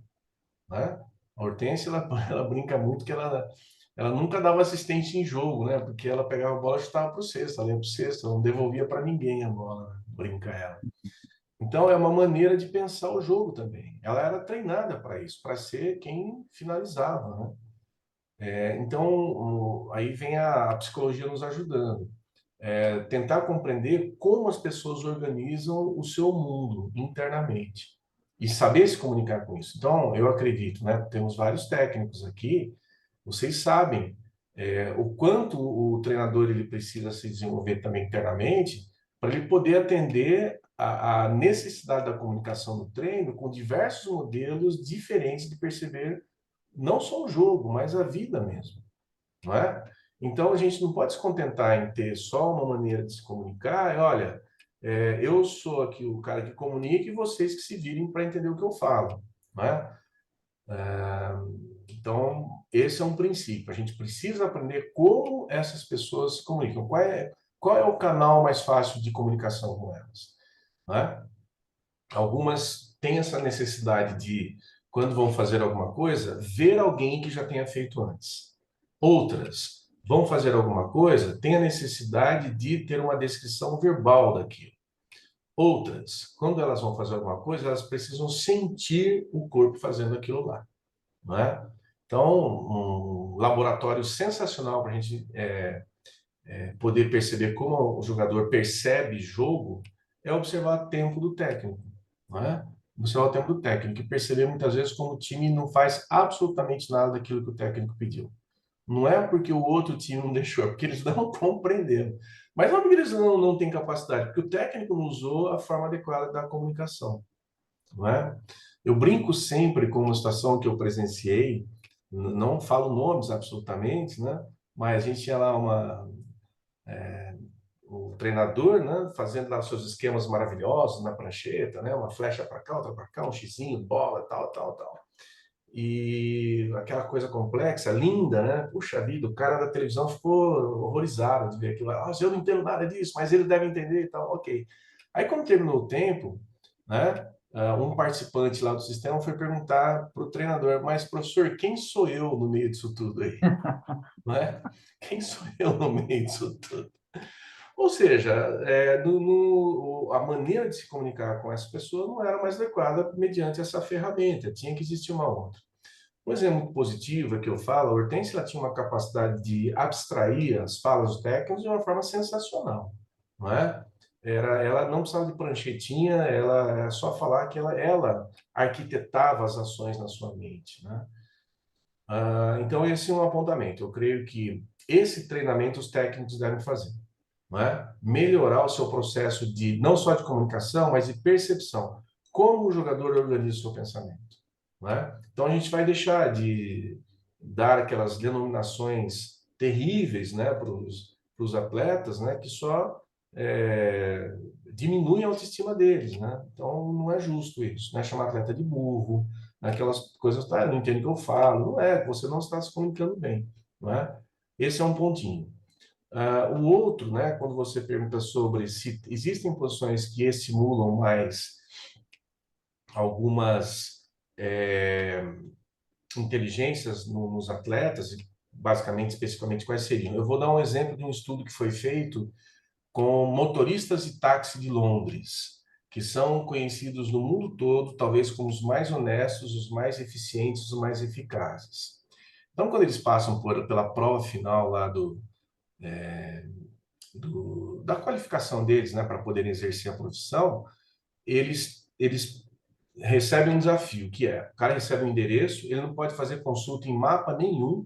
né? A Hortência, ela, ela brinca muito que ela nunca dava assistente em jogo, né? Porque ela pegava a bola e chutava para o cesto, ela ia para o cesto, ela não devolvia para ninguém a bola, né? Brinca ela. Então é uma maneira de pensar o jogo também. Ela era treinada para isso, para ser quem finalizava, né? Então aí vem a psicologia nos ajudando. Tentar compreender como as pessoas organizam o seu mundo internamente e saber se comunicar com isso. Então, eu acredito, né? Temos vários técnicos aqui, vocês sabem o quanto o treinador ele precisa se desenvolver também internamente para ele poder atender a necessidade da comunicação no treino com diversos modelos diferentes de perceber não só o jogo, mas a vida mesmo, não é? Então a gente não pode se contentar em ter só uma maneira de se comunicar. Olha, eu sou aqui o cara que comunica e vocês que se virem para entender o que eu falo, não é? Então esse é um princípio. A gente precisa aprender como essas pessoas se comunicam. Qual é o canal mais fácil de comunicação com elas, não é? Algumas têm essa necessidade de, quando vão fazer alguma coisa, ver alguém que já tenha feito antes. Outras vão fazer alguma coisa, têm a necessidade de ter uma descrição verbal daquilo. Outras, quando elas vão fazer alguma coisa, elas precisam sentir o corpo fazendo aquilo lá, não é? Então, um laboratório sensacional para a gente poder perceber como o jogador percebe jogo é observar o tempo do técnico, não é? Observar o tempo do técnico e perceber muitas vezes como o time não faz absolutamente nada daquilo que o técnico pediu. Não é porque o outro time não deixou, é porque eles não compreenderam. Mas não é porque eles não têm capacidade, porque o técnico não usou a forma adequada da comunicação, não é? Eu brinco sempre com uma situação que eu presenciei, não falo nomes absolutamente, né? Mas a gente tinha lá o treinador, né, fazendo lá os seus esquemas maravilhosos na prancheta, né, uma flecha para cá, outra para cá, um xizinho, bola, tal, tal, tal. E aquela coisa complexa, linda, né? Puxa vida, o cara da televisão ficou horrorizado de ver aquilo. Ah, eu não entendo nada disso, mas ele deve entender e tal, ok. Aí, quando terminou o tempo, né, um participante lá do sistema foi perguntar para o treinador, mas professor, quem sou eu no meio disso tudo aí? Né? Quem sou eu no meio disso tudo? Ou seja, a maneira de se comunicar com essa pessoa não era mais adequada mediante essa ferramenta, tinha que existir uma outra. Um exemplo muito positivo é que eu falo, a Hortência ela tinha uma capacidade de abstrair as falas dos técnicos de uma forma sensacional, não é? Ela não precisava de pranchetinha, ela era só falar que ela arquitetava as ações na sua mente, né? Então esse é um apontamento. Eu creio que esse treinamento os técnicos devem fazer, não é? Melhorar o seu processo de não só de comunicação, mas de percepção. Como o jogador organiza o seu pensamento, não é? Então a gente vai deixar de dar aquelas denominações terríveis, né, para os atletas, né, que só diminuem a autoestima deles, né? Então não é justo isso, né? Chamar atleta de burro, aquelas coisas, tá, eu não entendo o que eu falo, não é, você não está se comunicando bem, não é? Esse é um pontinho. O outro, né, quando você pergunta sobre se existem posições que estimulam mais algumas inteligências nos atletas, basicamente, especificamente, quais seriam? Eu vou dar um exemplo de um estudo que foi feito com motoristas de táxi de Londres, que são conhecidos no mundo todo, talvez como os mais honestos, os mais eficientes, os mais eficazes. Então, quando eles passam pela prova final lá da qualificação deles, né, para poderem exercer a profissão, eles recebem um desafio, que é, o cara recebe um endereço, ele não pode fazer consulta em mapa nenhum,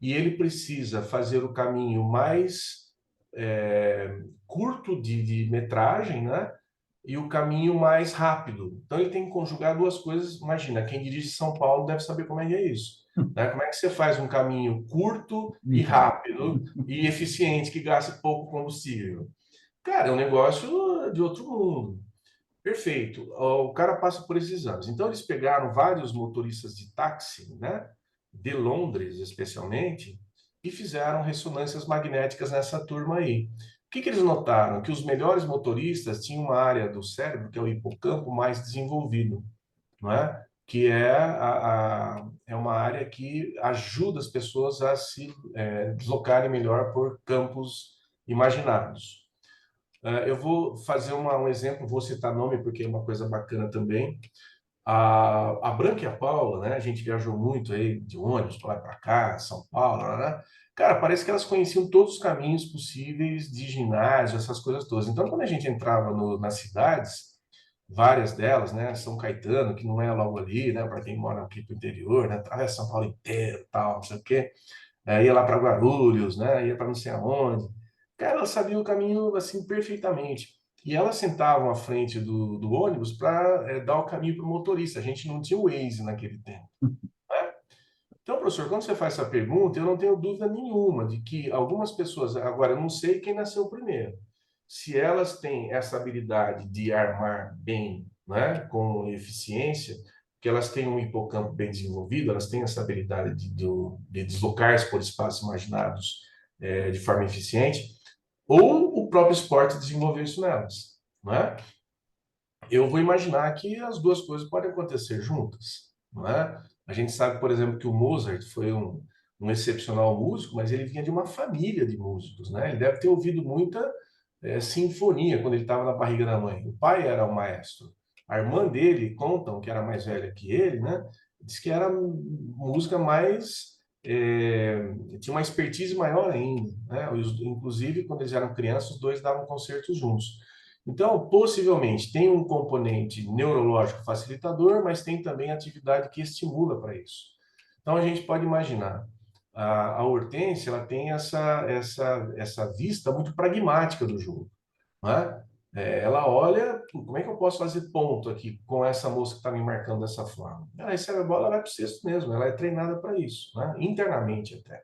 e ele precisa fazer o caminho mais curto de metragem, né? E o caminho mais rápido. Então ele tem que conjugar duas coisas. Imagina, quem dirige São Paulo deve saber como é que é isso, né? Como é que você faz um caminho curto e rápido e eficiente que gaste pouco combustível? Cara, é um negócio de outro mundo. Perfeito. O cara passa por esses exames. Então eles pegaram vários motoristas de táxi, né? De Londres, especialmente, e fizeram ressonâncias magnéticas nessa turma aí. O que eles notaram? Que os melhores motoristas tinham uma área do cérebro, que é o hipocampo, mais desenvolvido, não é? Que é uma área que ajuda as pessoas a se deslocarem melhor por campos imaginados. Eu vou fazer um exemplo, vou citar nome porque é uma coisa bacana também. A Branca e a Paula, né? A gente viajou muito aí de ônibus para lá para cá, São Paulo, né? Cara, parece que elas conheciam todos os caminhos possíveis de ginásio, essas coisas todas. Então, quando a gente entrava nas cidades, várias delas, né? São Caetano, que não é logo ali, né? Para quem mora aqui pro interior, né? Atravessa São Paulo inteiro, tal, não sei o quê. Ia lá para Guarulhos, né? Ia para não sei aonde. Cara, ela sabia o caminho assim perfeitamente. E elas sentavam à frente do ônibus para dar o caminho para o motorista. A gente não tinha o Waze naquele tempo. Né? Então, professor, quando você faz essa pergunta, eu não tenho dúvida nenhuma de que algumas pessoas, agora eu não sei quem nasceu primeiro, se elas têm essa habilidade de armar bem, né, com eficiência, que elas têm um hipocampo bem desenvolvido, elas têm essa habilidade de deslocar-se por espaços imaginados de forma eficiente, ou o próprio esporte desenvolveu isso nelas, né? Eu vou imaginar que as duas coisas podem acontecer juntas, não é? A gente sabe, por exemplo, que o Mozart foi um excepcional músico, mas ele vinha de uma família de músicos, né? Ele deve ter ouvido muita sinfonia quando ele estava na barriga da mãe. O pai era o maestro. A irmã dele, contam que era mais velha que ele, né? Diz que era música mais tinha uma expertise maior ainda, né? Inclusive, quando eles eram crianças, os dois davam concertos juntos. Então, possivelmente, tem um componente neurológico facilitador, mas tem também atividade que estimula para isso. Então, a gente pode imaginar, a Hortência, ela tem essa vista muito pragmática do jogo, né? Ela olha, como é que eu posso fazer ponto aqui com essa moça que está me marcando dessa forma? Ela recebe a bola, ela vai para o cesto mesmo, ela é treinada para isso, né? Internamente até,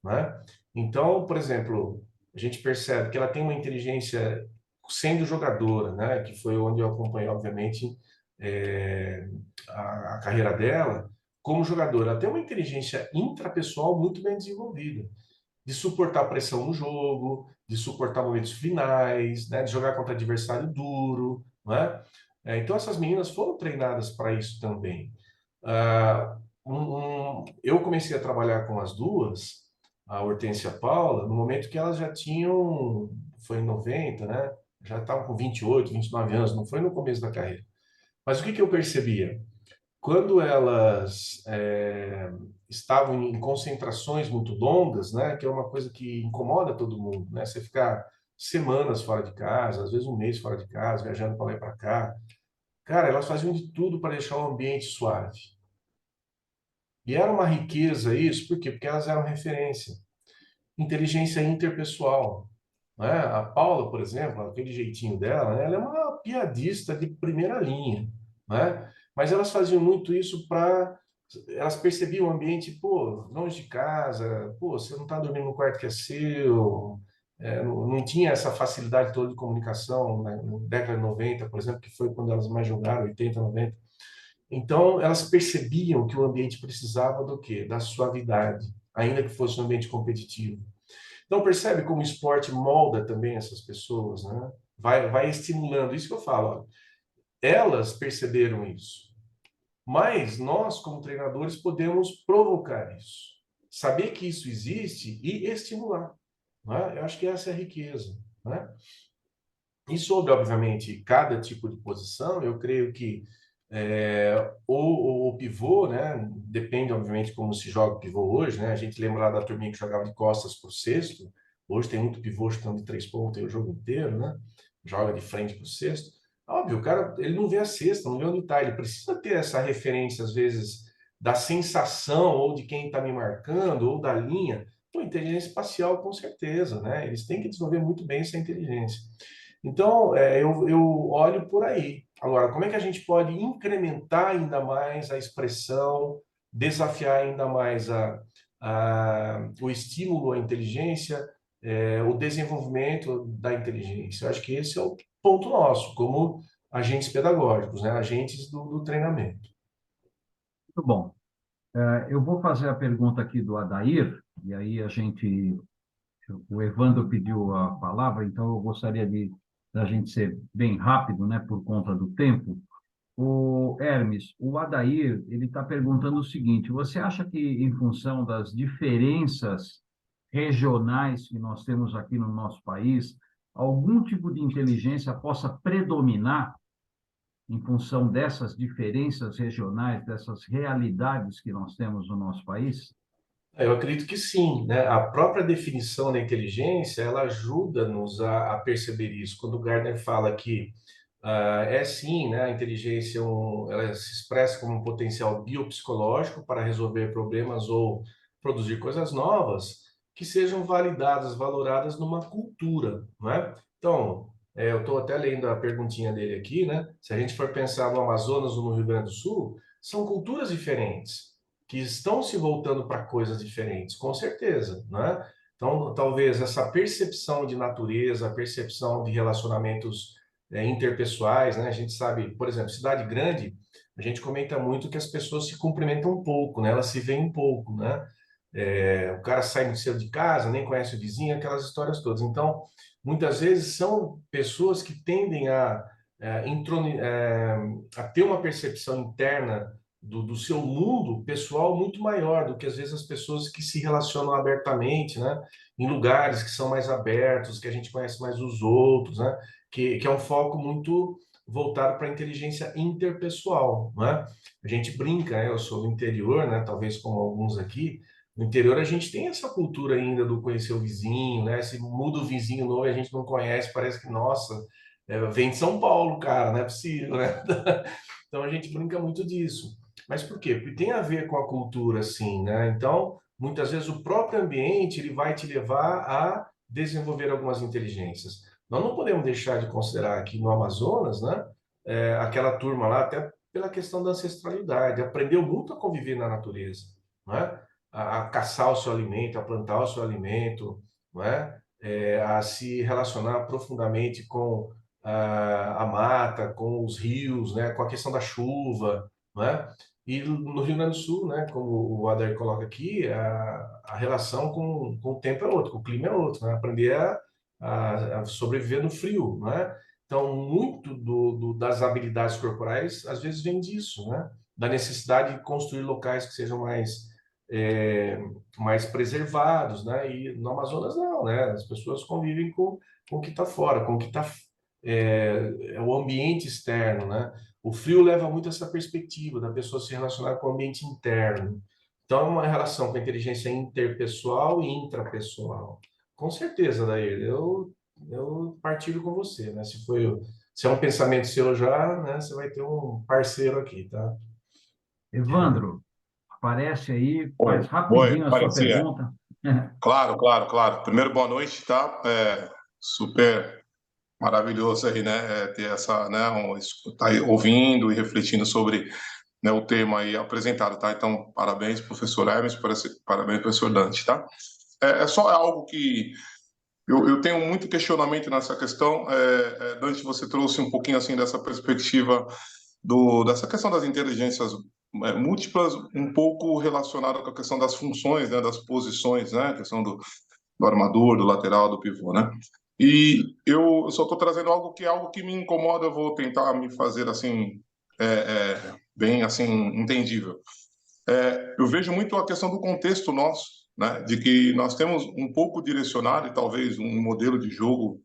né? Então, por exemplo, a gente percebe que ela tem uma inteligência sendo jogadora, né? Que foi onde eu acompanhei, obviamente, é, a carreira dela como jogadora. Ela tem uma inteligência intrapessoal muito bem desenvolvida, de suportar pressão no jogo, de suportar momentos finais, né? De jogar contra adversário duro, né? Então essas meninas foram treinadas para isso também. Eu comecei a trabalhar com as duas, a Hortência e a Paula, no momento que elas já tinham, foi em 90, né? Já estavam com 28, 29 anos, não foi no começo da carreira. Mas o que eu percebia? Quando elas estavam em concentrações muito longas, né? Que é uma coisa que incomoda todo mundo, né? Você ficar semanas fora de casa, às vezes um mês fora de casa, viajando para lá e para cá. Cara, elas faziam de tudo para deixar o ambiente suave. E era uma riqueza isso, por quê? Porque elas eram referência. Inteligência interpessoal, né? A Paula, por exemplo, aquele jeitinho dela, né? Ela é uma piadista de primeira linha, né? Mas elas faziam muito isso para... Elas percebiam o ambiente, pô, longe de casa, pô, você não está dormindo no quarto que é seu, não tinha essa facilidade toda de comunicação, né? Na década de 90, por exemplo, que foi quando elas mais jogaram, 80, 90. Então, elas percebiam que o ambiente precisava do quê? Da suavidade, ainda que fosse um ambiente competitivo. Então, percebe como o esporte molda também essas pessoas, né? Vai estimulando. Isso que eu falo, ó. Elas perceberam isso. Mas nós, como treinadores, podemos provocar isso. Saber que isso existe e estimular. Né? Eu acho que essa é a riqueza. Né? E sobre, obviamente, cada tipo de posição, eu creio que o pivô, né? Depende, obviamente, como se joga o pivô hoje, né? A gente lembra lá da turminha que jogava de costas para o cesto. Hoje tem muito pivô chutando de 3 pontos o jogo inteiro, né? Joga de frente para o cesto. Óbvio, o cara, ele não vê a cesta, não vê onde está. Ele precisa ter essa referência, às vezes, da sensação ou de quem está me marcando ou da linha. Pô, inteligência espacial, com certeza, né? Eles têm que desenvolver muito bem essa inteligência. Então, eu olho por aí. Agora, como é que a gente pode incrementar ainda mais a expressão, desafiar ainda mais o estímulo à inteligência, o desenvolvimento da inteligência? Eu acho que esse é o ponto nosso, como agentes pedagógicos, né? Agentes do treinamento. Muito bom. Eu vou fazer a pergunta aqui do Adair, E aí o Evandro pediu a palavra, então eu gostaria da gente ser bem rápido, né, por conta do tempo. O Hermes, o Adair, ele está perguntando o seguinte: você acha que, em função das diferenças regionais que nós temos aqui no nosso país, algum tipo de inteligência possa predominar em função dessas diferenças regionais, dessas realidades que nós temos no nosso país? Eu acredito que sim, né? A própria definição da inteligência, ela ajuda-nos a perceber isso. Quando o Gardner fala que é sim, né? A inteligência ela se expressa como um potencial biopsicológico para resolver problemas ou produzir coisas novas que sejam validadas, valoradas numa cultura, não é? Então, eu estou até lendo a perguntinha dele aqui, né? Se a gente for pensar no Amazonas ou no Rio Grande do Sul, são culturas diferentes que estão se voltando para coisas diferentes, com certeza, né? Então, talvez essa percepção de natureza, a percepção de relacionamentos interpessoais, né? A gente sabe, por exemplo, cidade grande, a gente comenta muito que as pessoas se cumprimentam um pouco, né? Elas se veem um pouco, né? O cara sai muito cedo de casa, nem conhece o vizinho, aquelas histórias todas. Então, muitas vezes são pessoas que tendem a ter uma percepção interna do seu mundo pessoal muito maior do que às vezes as pessoas que se relacionam abertamente, né? Em lugares que são mais abertos, que a gente conhece mais os outros, né? Que é um foco muito voltado para a inteligência interpessoal, né? A gente brinca, né? Eu sou do interior, né? Talvez como alguns aqui. No interior a gente tem essa cultura ainda do conhecer o vizinho, né? Se muda o vizinho novo e a gente não conhece, parece que, nossa, vem de São Paulo, cara, não é possível, né? Então a gente brinca muito disso. Mas por quê? Porque tem a ver com a cultura, assim, né? Então, muitas vezes o próprio ambiente ele vai te levar a desenvolver algumas inteligências. Nós não podemos deixar de considerar aqui no Amazonas, né? Aquela turma lá, até pela questão da ancestralidade, aprendeu muito a conviver na natureza, né? A caçar o seu alimento, a plantar o seu alimento, né? A se relacionar profundamente com a mata, com os rios, né? Com a questão da chuva, né? E no Rio Grande do Sul, né, como o Adair coloca aqui, a relação com o tempo é outro, com o clima é outro, né? Aprender a sobreviver no frio, né? Então, muito das habilidades corporais, às vezes, vem disso, né? Da necessidade de construir locais que sejam é, mais preservados, né? E no Amazonas, não, né? As pessoas convivem com o que está fora, com o que está o ambiente externo, né? O frio leva muito essa perspectiva da pessoa se relacionar com o ambiente interno. Então, é uma relação com a inteligência interpessoal e intrapessoal. Com certeza, Daí eu partilho com você, né? Se é um pensamento seu já, né? Você vai ter um parceiro aqui, tá? Evandro, aparece aí, Oi, faz oi, rapidinho a sua parecia. pergunta. Claro, claro, claro. Primeiro, boa noite, tá? Super maravilhoso aí, né? Ter essa, né? Tá aí ouvindo e refletindo sobre, né, o tema aí apresentado, tá? Então, parabéns, professor Hermes, parabéns, professor Dante, tá? É só algo que eu tenho muito questionamento nessa questão. Dante, você trouxe um pouquinho assim dessa perspectiva dessa questão das inteligências múltiplas, um pouco relacionada com a questão das funções, né, das posições, né, a questão do armador, do lateral, do pivô, né? E eu só estou trazendo algo que me incomoda, eu vou tentar me fazer assim, bem assim, entendível. Eu vejo muito a questão do contexto nosso, né, de que nós temos um pouco direcionado e talvez um modelo de jogo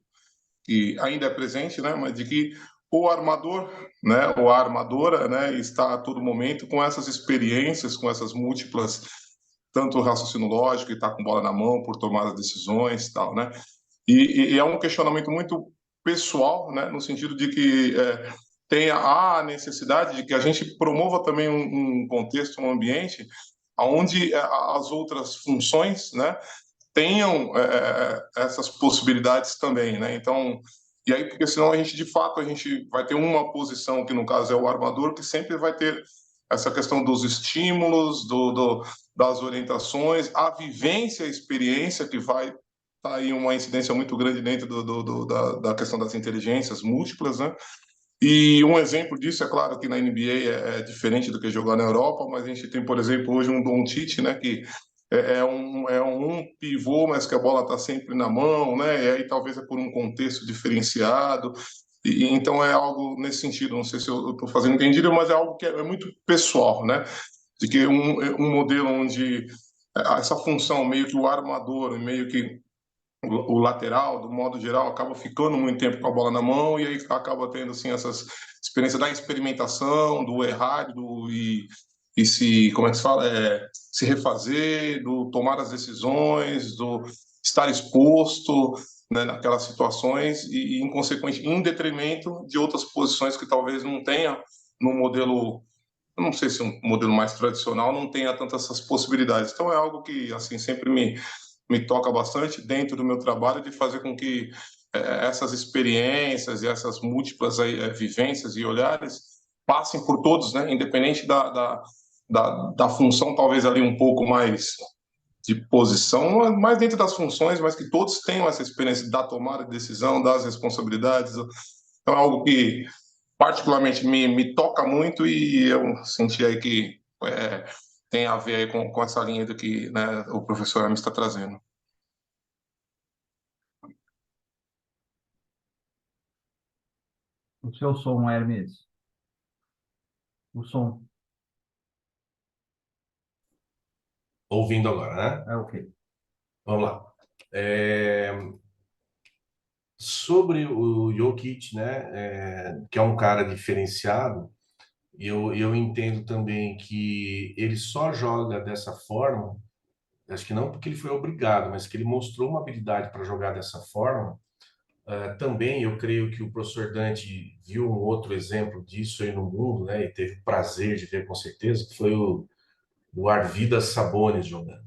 que ainda é presente, né, mas de que o armador, né, ou a armadora, né, está a todo momento com essas experiências, com essas múltiplas, tanto o raciocínio lógico, que está com bola na mão por tomar as decisões, tal, né? E é um questionamento muito pessoal, né, no sentido de que tem a necessidade de que a gente promova também um contexto, um ambiente onde as outras funções, né, tenham essas possibilidades também, né? Então, e aí, porque senão a gente, de fato, a gente vai ter uma posição, que no caso é o armador, que sempre vai ter essa questão dos estímulos, das orientações, a vivência, a experiência, que vai estar aí uma incidência muito grande dentro da questão das inteligências múltiplas, né? E um exemplo disso, é claro que na NBA é diferente do que jogar na Europa, mas a gente tem, por exemplo, hoje um Doncic, né, que é um pivô, mas que a bola está sempre na mão, né? E aí talvez é por um contexto diferenciado. Então é algo nesse sentido, não sei se eu estou fazendo entendido, mas é algo que é muito pessoal, né? De que um modelo onde essa função, meio que o armador, meio que o lateral, do modo geral, acaba ficando muito tempo com a bola na mão e aí acaba tendo assim essas experiências da experimentação, do errar, e se, como é que se fala, se refazer, do tomar as decisões, do estar exposto, né, naquelas situações e em consequência, em detrimento de outras posições que talvez não tenha no modelo, eu não sei se um modelo mais tradicional não tenha tantas essas possibilidades. Então é algo que assim sempre me toca bastante dentro do meu trabalho de fazer com que essas experiências e essas múltiplas vivências e olhares passem por todos, né? Independente da função, talvez ali um pouco mais de posição, mais dentro das funções, mas que todos tenham essa experiência da tomada de decisão, das responsabilidades. Então é algo que particularmente me toca muito e eu senti aí que tem a ver aí com essa linha do que, né, o professor Hermes está trazendo. O seu som, Hermes. O som. Ouvindo agora, né? É ok. Vamos lá. Sobre o Jokic, né, que é um cara diferenciado, eu entendo também que ele só joga dessa forma, acho que não porque ele foi obrigado, mas que ele mostrou uma habilidade para jogar dessa forma. Também eu creio que o professor Dante viu um outro exemplo disso aí no mundo, né, e teve o prazer de ver com certeza, que foi o Arvydas Sabonis jogando,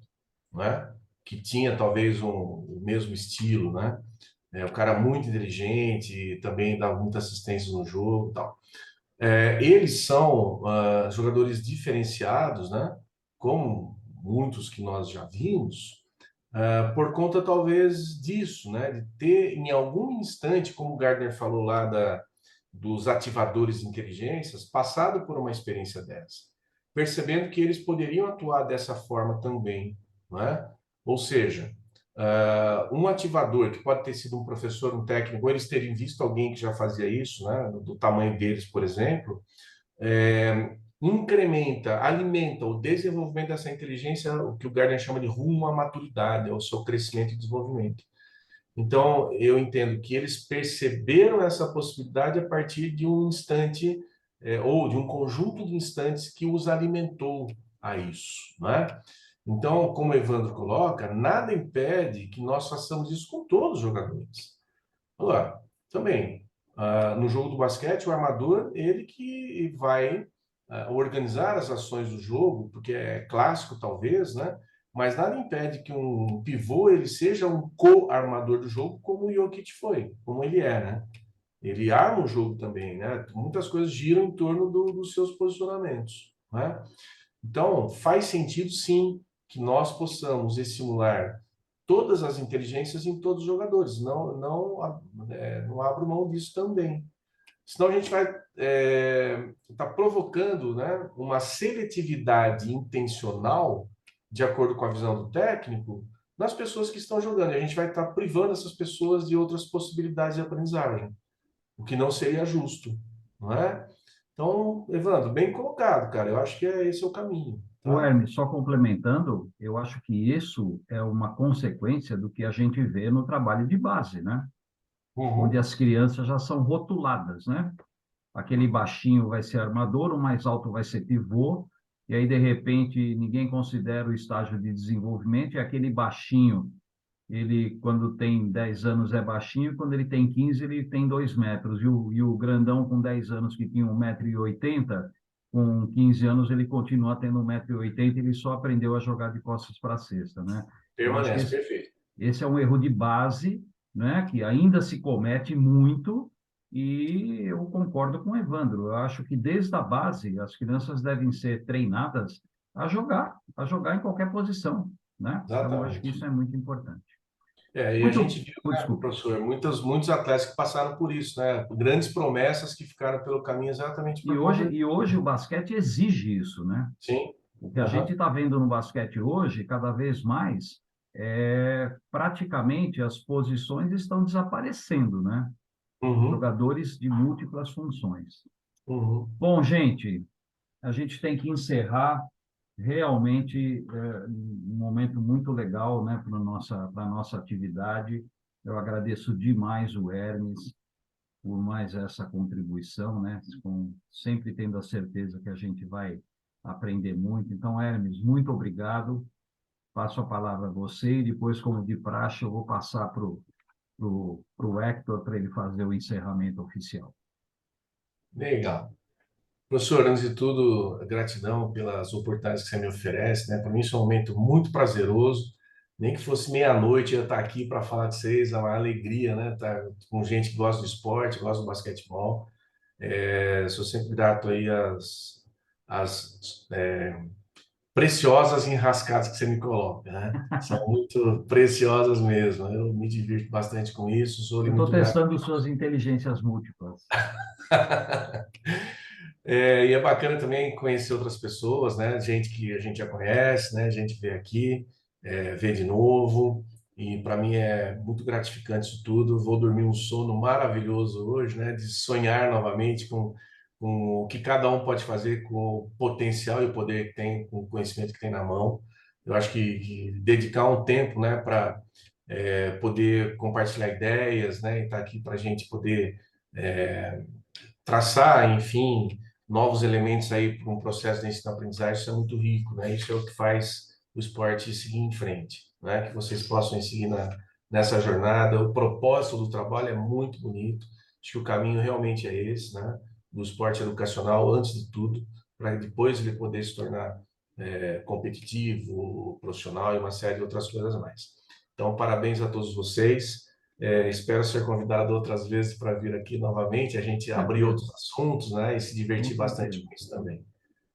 né, que tinha talvez o mesmo estilo, né, o cara muito inteligente, também dá muita assistência no jogo e tal. Eles são jogadores diferenciados, né? Como muitos que nós já vimos, por conta talvez disso, né? De ter em algum instante, como o Gardner falou lá dos ativadores de inteligências, passado por uma experiência dessa, percebendo que eles poderiam atuar dessa forma também, né? Ou seja, um ativador que pode ter sido um professor, um técnico, ou eles terem visto alguém que já fazia isso, né, do tamanho deles, por exemplo, incrementa, alimenta o desenvolvimento dessa inteligência, o que o Gardner chama de rumo à maturidade, ao seu crescimento e desenvolvimento. Então, eu entendo que eles perceberam essa possibilidade a partir de um instante, ou de um conjunto de instantes que os alimentou a isso, né? Então, como o Evandro coloca, nada impede que nós façamos isso com todos os jogadores. Agora, também, no jogo do basquete, o armador, ele que vai organizar as ações do jogo, porque é clássico talvez, né? Mas nada impede que um pivô ele seja um co-armador do jogo, como o Jokic foi, como ele é, né? Ele arma o jogo também, né? Muitas coisas giram em torno dos seus posicionamentos, né? Então, faz sentido, sim, que nós possamos estimular todas as inteligências em todos os jogadores. Não abro mão disso também. Senão a gente vai tá provocando, né, uma seletividade intencional, de acordo com a visão do técnico, nas pessoas que estão jogando. E a gente vai estar privando essas pessoas de outras possibilidades de aprendizagem, o que não seria justo, não é? Então, Evandro, bem colocado, cara. Eu acho que esse é o caminho. O Tá? Hermes, só complementando, eu acho que isso é uma consequência do que a gente vê no trabalho de base, né? Onde Uhum. as crianças já são rotuladas, né? Aquele baixinho vai ser armador, o mais alto vai ser pivô, e aí, de repente, ninguém considera o estágio de desenvolvimento, e aquele baixinho, ele, quando tem 10 anos, é baixinho, quando ele tem 15, ele tem 2 metros, e o grandão com 10 anos, que tinha 1,80 m, com 15 anos, ele continua tendo 1,80 m, ele só aprendeu a jogar de costas para a cesta, né? Eu acho que Permanece, perfeito. esse é um erro de base, né, que ainda se comete muito, e eu concordo com o Evandro. Eu acho que desde a base as crianças devem ser treinadas a jogar em qualquer posição, né? Então, eu acho que Exatamente. isso é muito importante. E a gente Muito, viu, oh, né, desculpa. professor, muitos atletas que passaram por isso, né? Grandes promessas que ficaram pelo caminho exatamente E por hoje, conta. e hoje o basquete exige isso, né? Sim, O que a gente está vendo no basquete hoje, cada vez mais, praticamente as posições estão desaparecendo, né? Uhum, Jogadores de múltiplas funções. uhum. Bom, gente, a gente tem que encerrar realmente um momento muito legal, né, para nossa atividade. Eu agradeço demais o Hermes por mais essa contribuição, né, sempre tendo a certeza que a gente vai aprender muito. Então, Hermes, muito obrigado. Passo a palavra a você e depois, como de praxe, eu vou passar para o Hector para ele fazer o encerramento oficial. Legal. Professor, antes de tudo, gratidão pelas oportunidades que você me oferece, né? Para mim, isso é um momento muito prazeroso. Nem que fosse meia-noite, eu estar aqui para falar de vocês, é uma alegria, né? Estar com gente que gosta do esporte, gosta do basquetebol. Sou sempre grato aí às preciosas enrascadas que você me coloca, né? São muito preciosas mesmo. Eu me divirto bastante com isso, sou-lhe Eu estou muito grato. testando suas inteligências múltiplas. E é bacana também conhecer outras pessoas, né? Gente que a gente já conhece, né? Gente que vê aqui, vê de novo. E para mim é muito gratificante isso tudo. Vou dormir um sono maravilhoso hoje, né? De sonhar novamente com o que cada um pode fazer com o potencial e o poder que tem, com o conhecimento que tem na mão. Eu acho que dedicar um tempo, né? Para poder compartilhar ideias, né? E estar aqui para a gente poder traçar, enfim, novos elementos aí para um processo de ensino-aprendizagem, isso é muito rico, né? Isso é o que faz o esporte seguir em frente, né? Que vocês possam seguir nessa jornada. O propósito do trabalho é muito bonito. Acho que o caminho realmente é esse, né? Do esporte educacional, antes de tudo, para depois ele poder se tornar competitivo, profissional e uma série de outras coisas mais. Então, parabéns a todos vocês. Espero ser convidado outras vezes para vir aqui novamente, a gente Com abrir certeza, outros assuntos, né? E se com divertir bastante certeza. com isso também.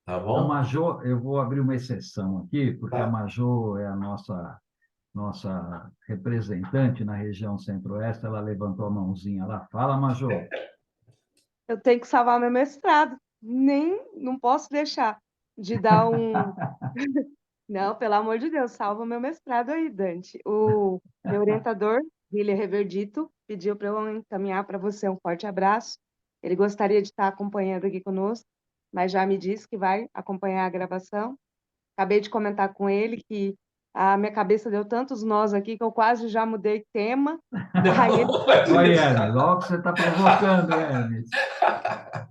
Tá A bom? Major, eu vou abrir uma exceção aqui, porque a Tá. Major é a nossa representante na região centro-oeste, ela levantou a mãozinha lá. Fala, Major. Eu tenho que salvar meu mestrado. Não posso deixar de dar um. Não, pelo amor de Deus, salva meu mestrado aí, Dante. O meu orientador, Guilherme Reverdito, pediu para eu encaminhar para você um forte abraço. Ele gostaria de estar acompanhando aqui conosco, mas já me disse que vai acompanhar a gravação. Acabei de comentar com ele que a minha cabeça deu tantos nós aqui que eu quase já mudei tema. Aí ele, Olha, Hermes, olha o que você está provocando, Hermes.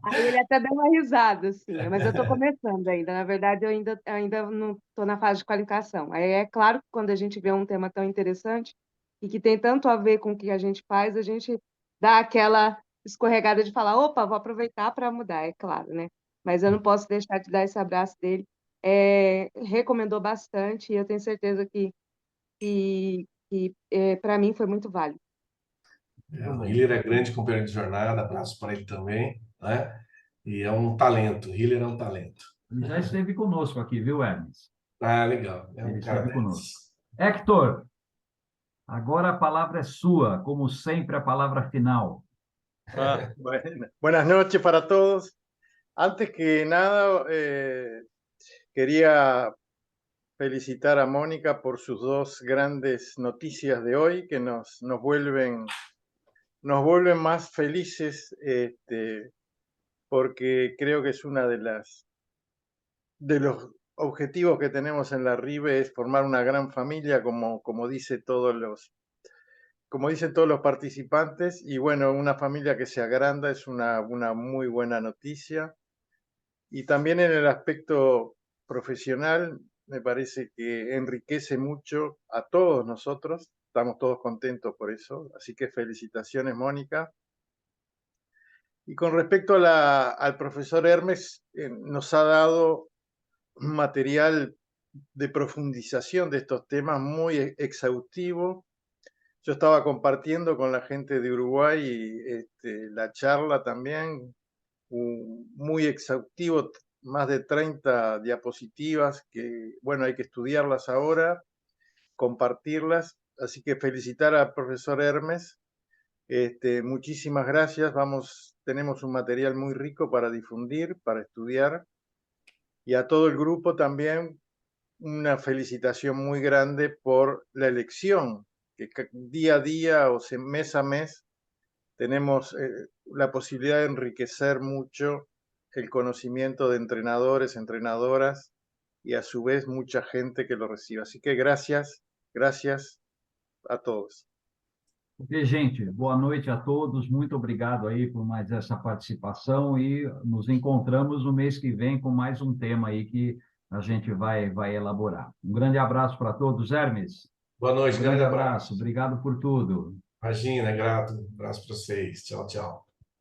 aí ele até deu uma risada, assim, mas eu estou começando ainda. Na verdade, eu ainda não estou na fase de qualificação. Aí é claro que quando a gente vê um tema tão interessante e que tem tanto a ver com o que a gente faz, a gente dá aquela escorregada de falar, opa, vou aproveitar para mudar, é claro, né? Mas eu não posso deixar de dar esse abraço dele. Recomendou bastante e eu tenho certeza que para mim foi muito válido. Muito O bom. Hiller é grande companheiro de jornada, abraço para ele também, né? E é um talento, o Hiller é um talento. Ele já esteve conosco aqui, viu, Hermes? Ah, legal, é Ele um cara esteve conosco. desses. Hector, agora a palavra é sua, como sempre, a palavra final. Buenas noches para todos. Antes que nada, quería felicitar a Mónica por sus dos grandes noticias de hoy que nos vuelven más felices, porque creo que es una de los objetivos que tenemos en la RIBE, es formar una gran familia, como dicen todos los participantes, y bueno, una familia que se agranda es una muy buena noticia. Y también en el aspecto profesional, me parece que enriquece mucho a todos nosotros. Estamos todos contentos por eso. Así que felicitaciones, Mónica. Y con respecto al profesor Hermes, nos ha dado un material de profundización de estos temas muy exhaustivo. Yo estaba compartiendo con la gente de Uruguay la charla también, muy exhaustivo, más de 30 diapositivas que, bueno, hay que estudiarlas ahora, compartirlas. Así que felicitar al profesor Hermes. Muchísimas gracias. Tenemos un material muy rico para difundir, para estudiar. Y a todo el grupo también una felicitación muy grande por la elección, que día a día o mes a mes tenemos la posibilidad de enriquecer mucho el conocimiento de entrenadores, entrenadoras y a su vez mucha gente que lo reciba. Así que gracias a todos. Ok, gente, boa noite a todos. Muito obrigado aí por mais essa participação e nos encontramos no mês que vem com mais um tema aí que a gente vai elaborar. Um grande abraço para todos, Hermes. Boa noite, Um grande abraço. Obrigado por tudo. Imagina, é grato. Um abraço para vocês. Tchau, tchau.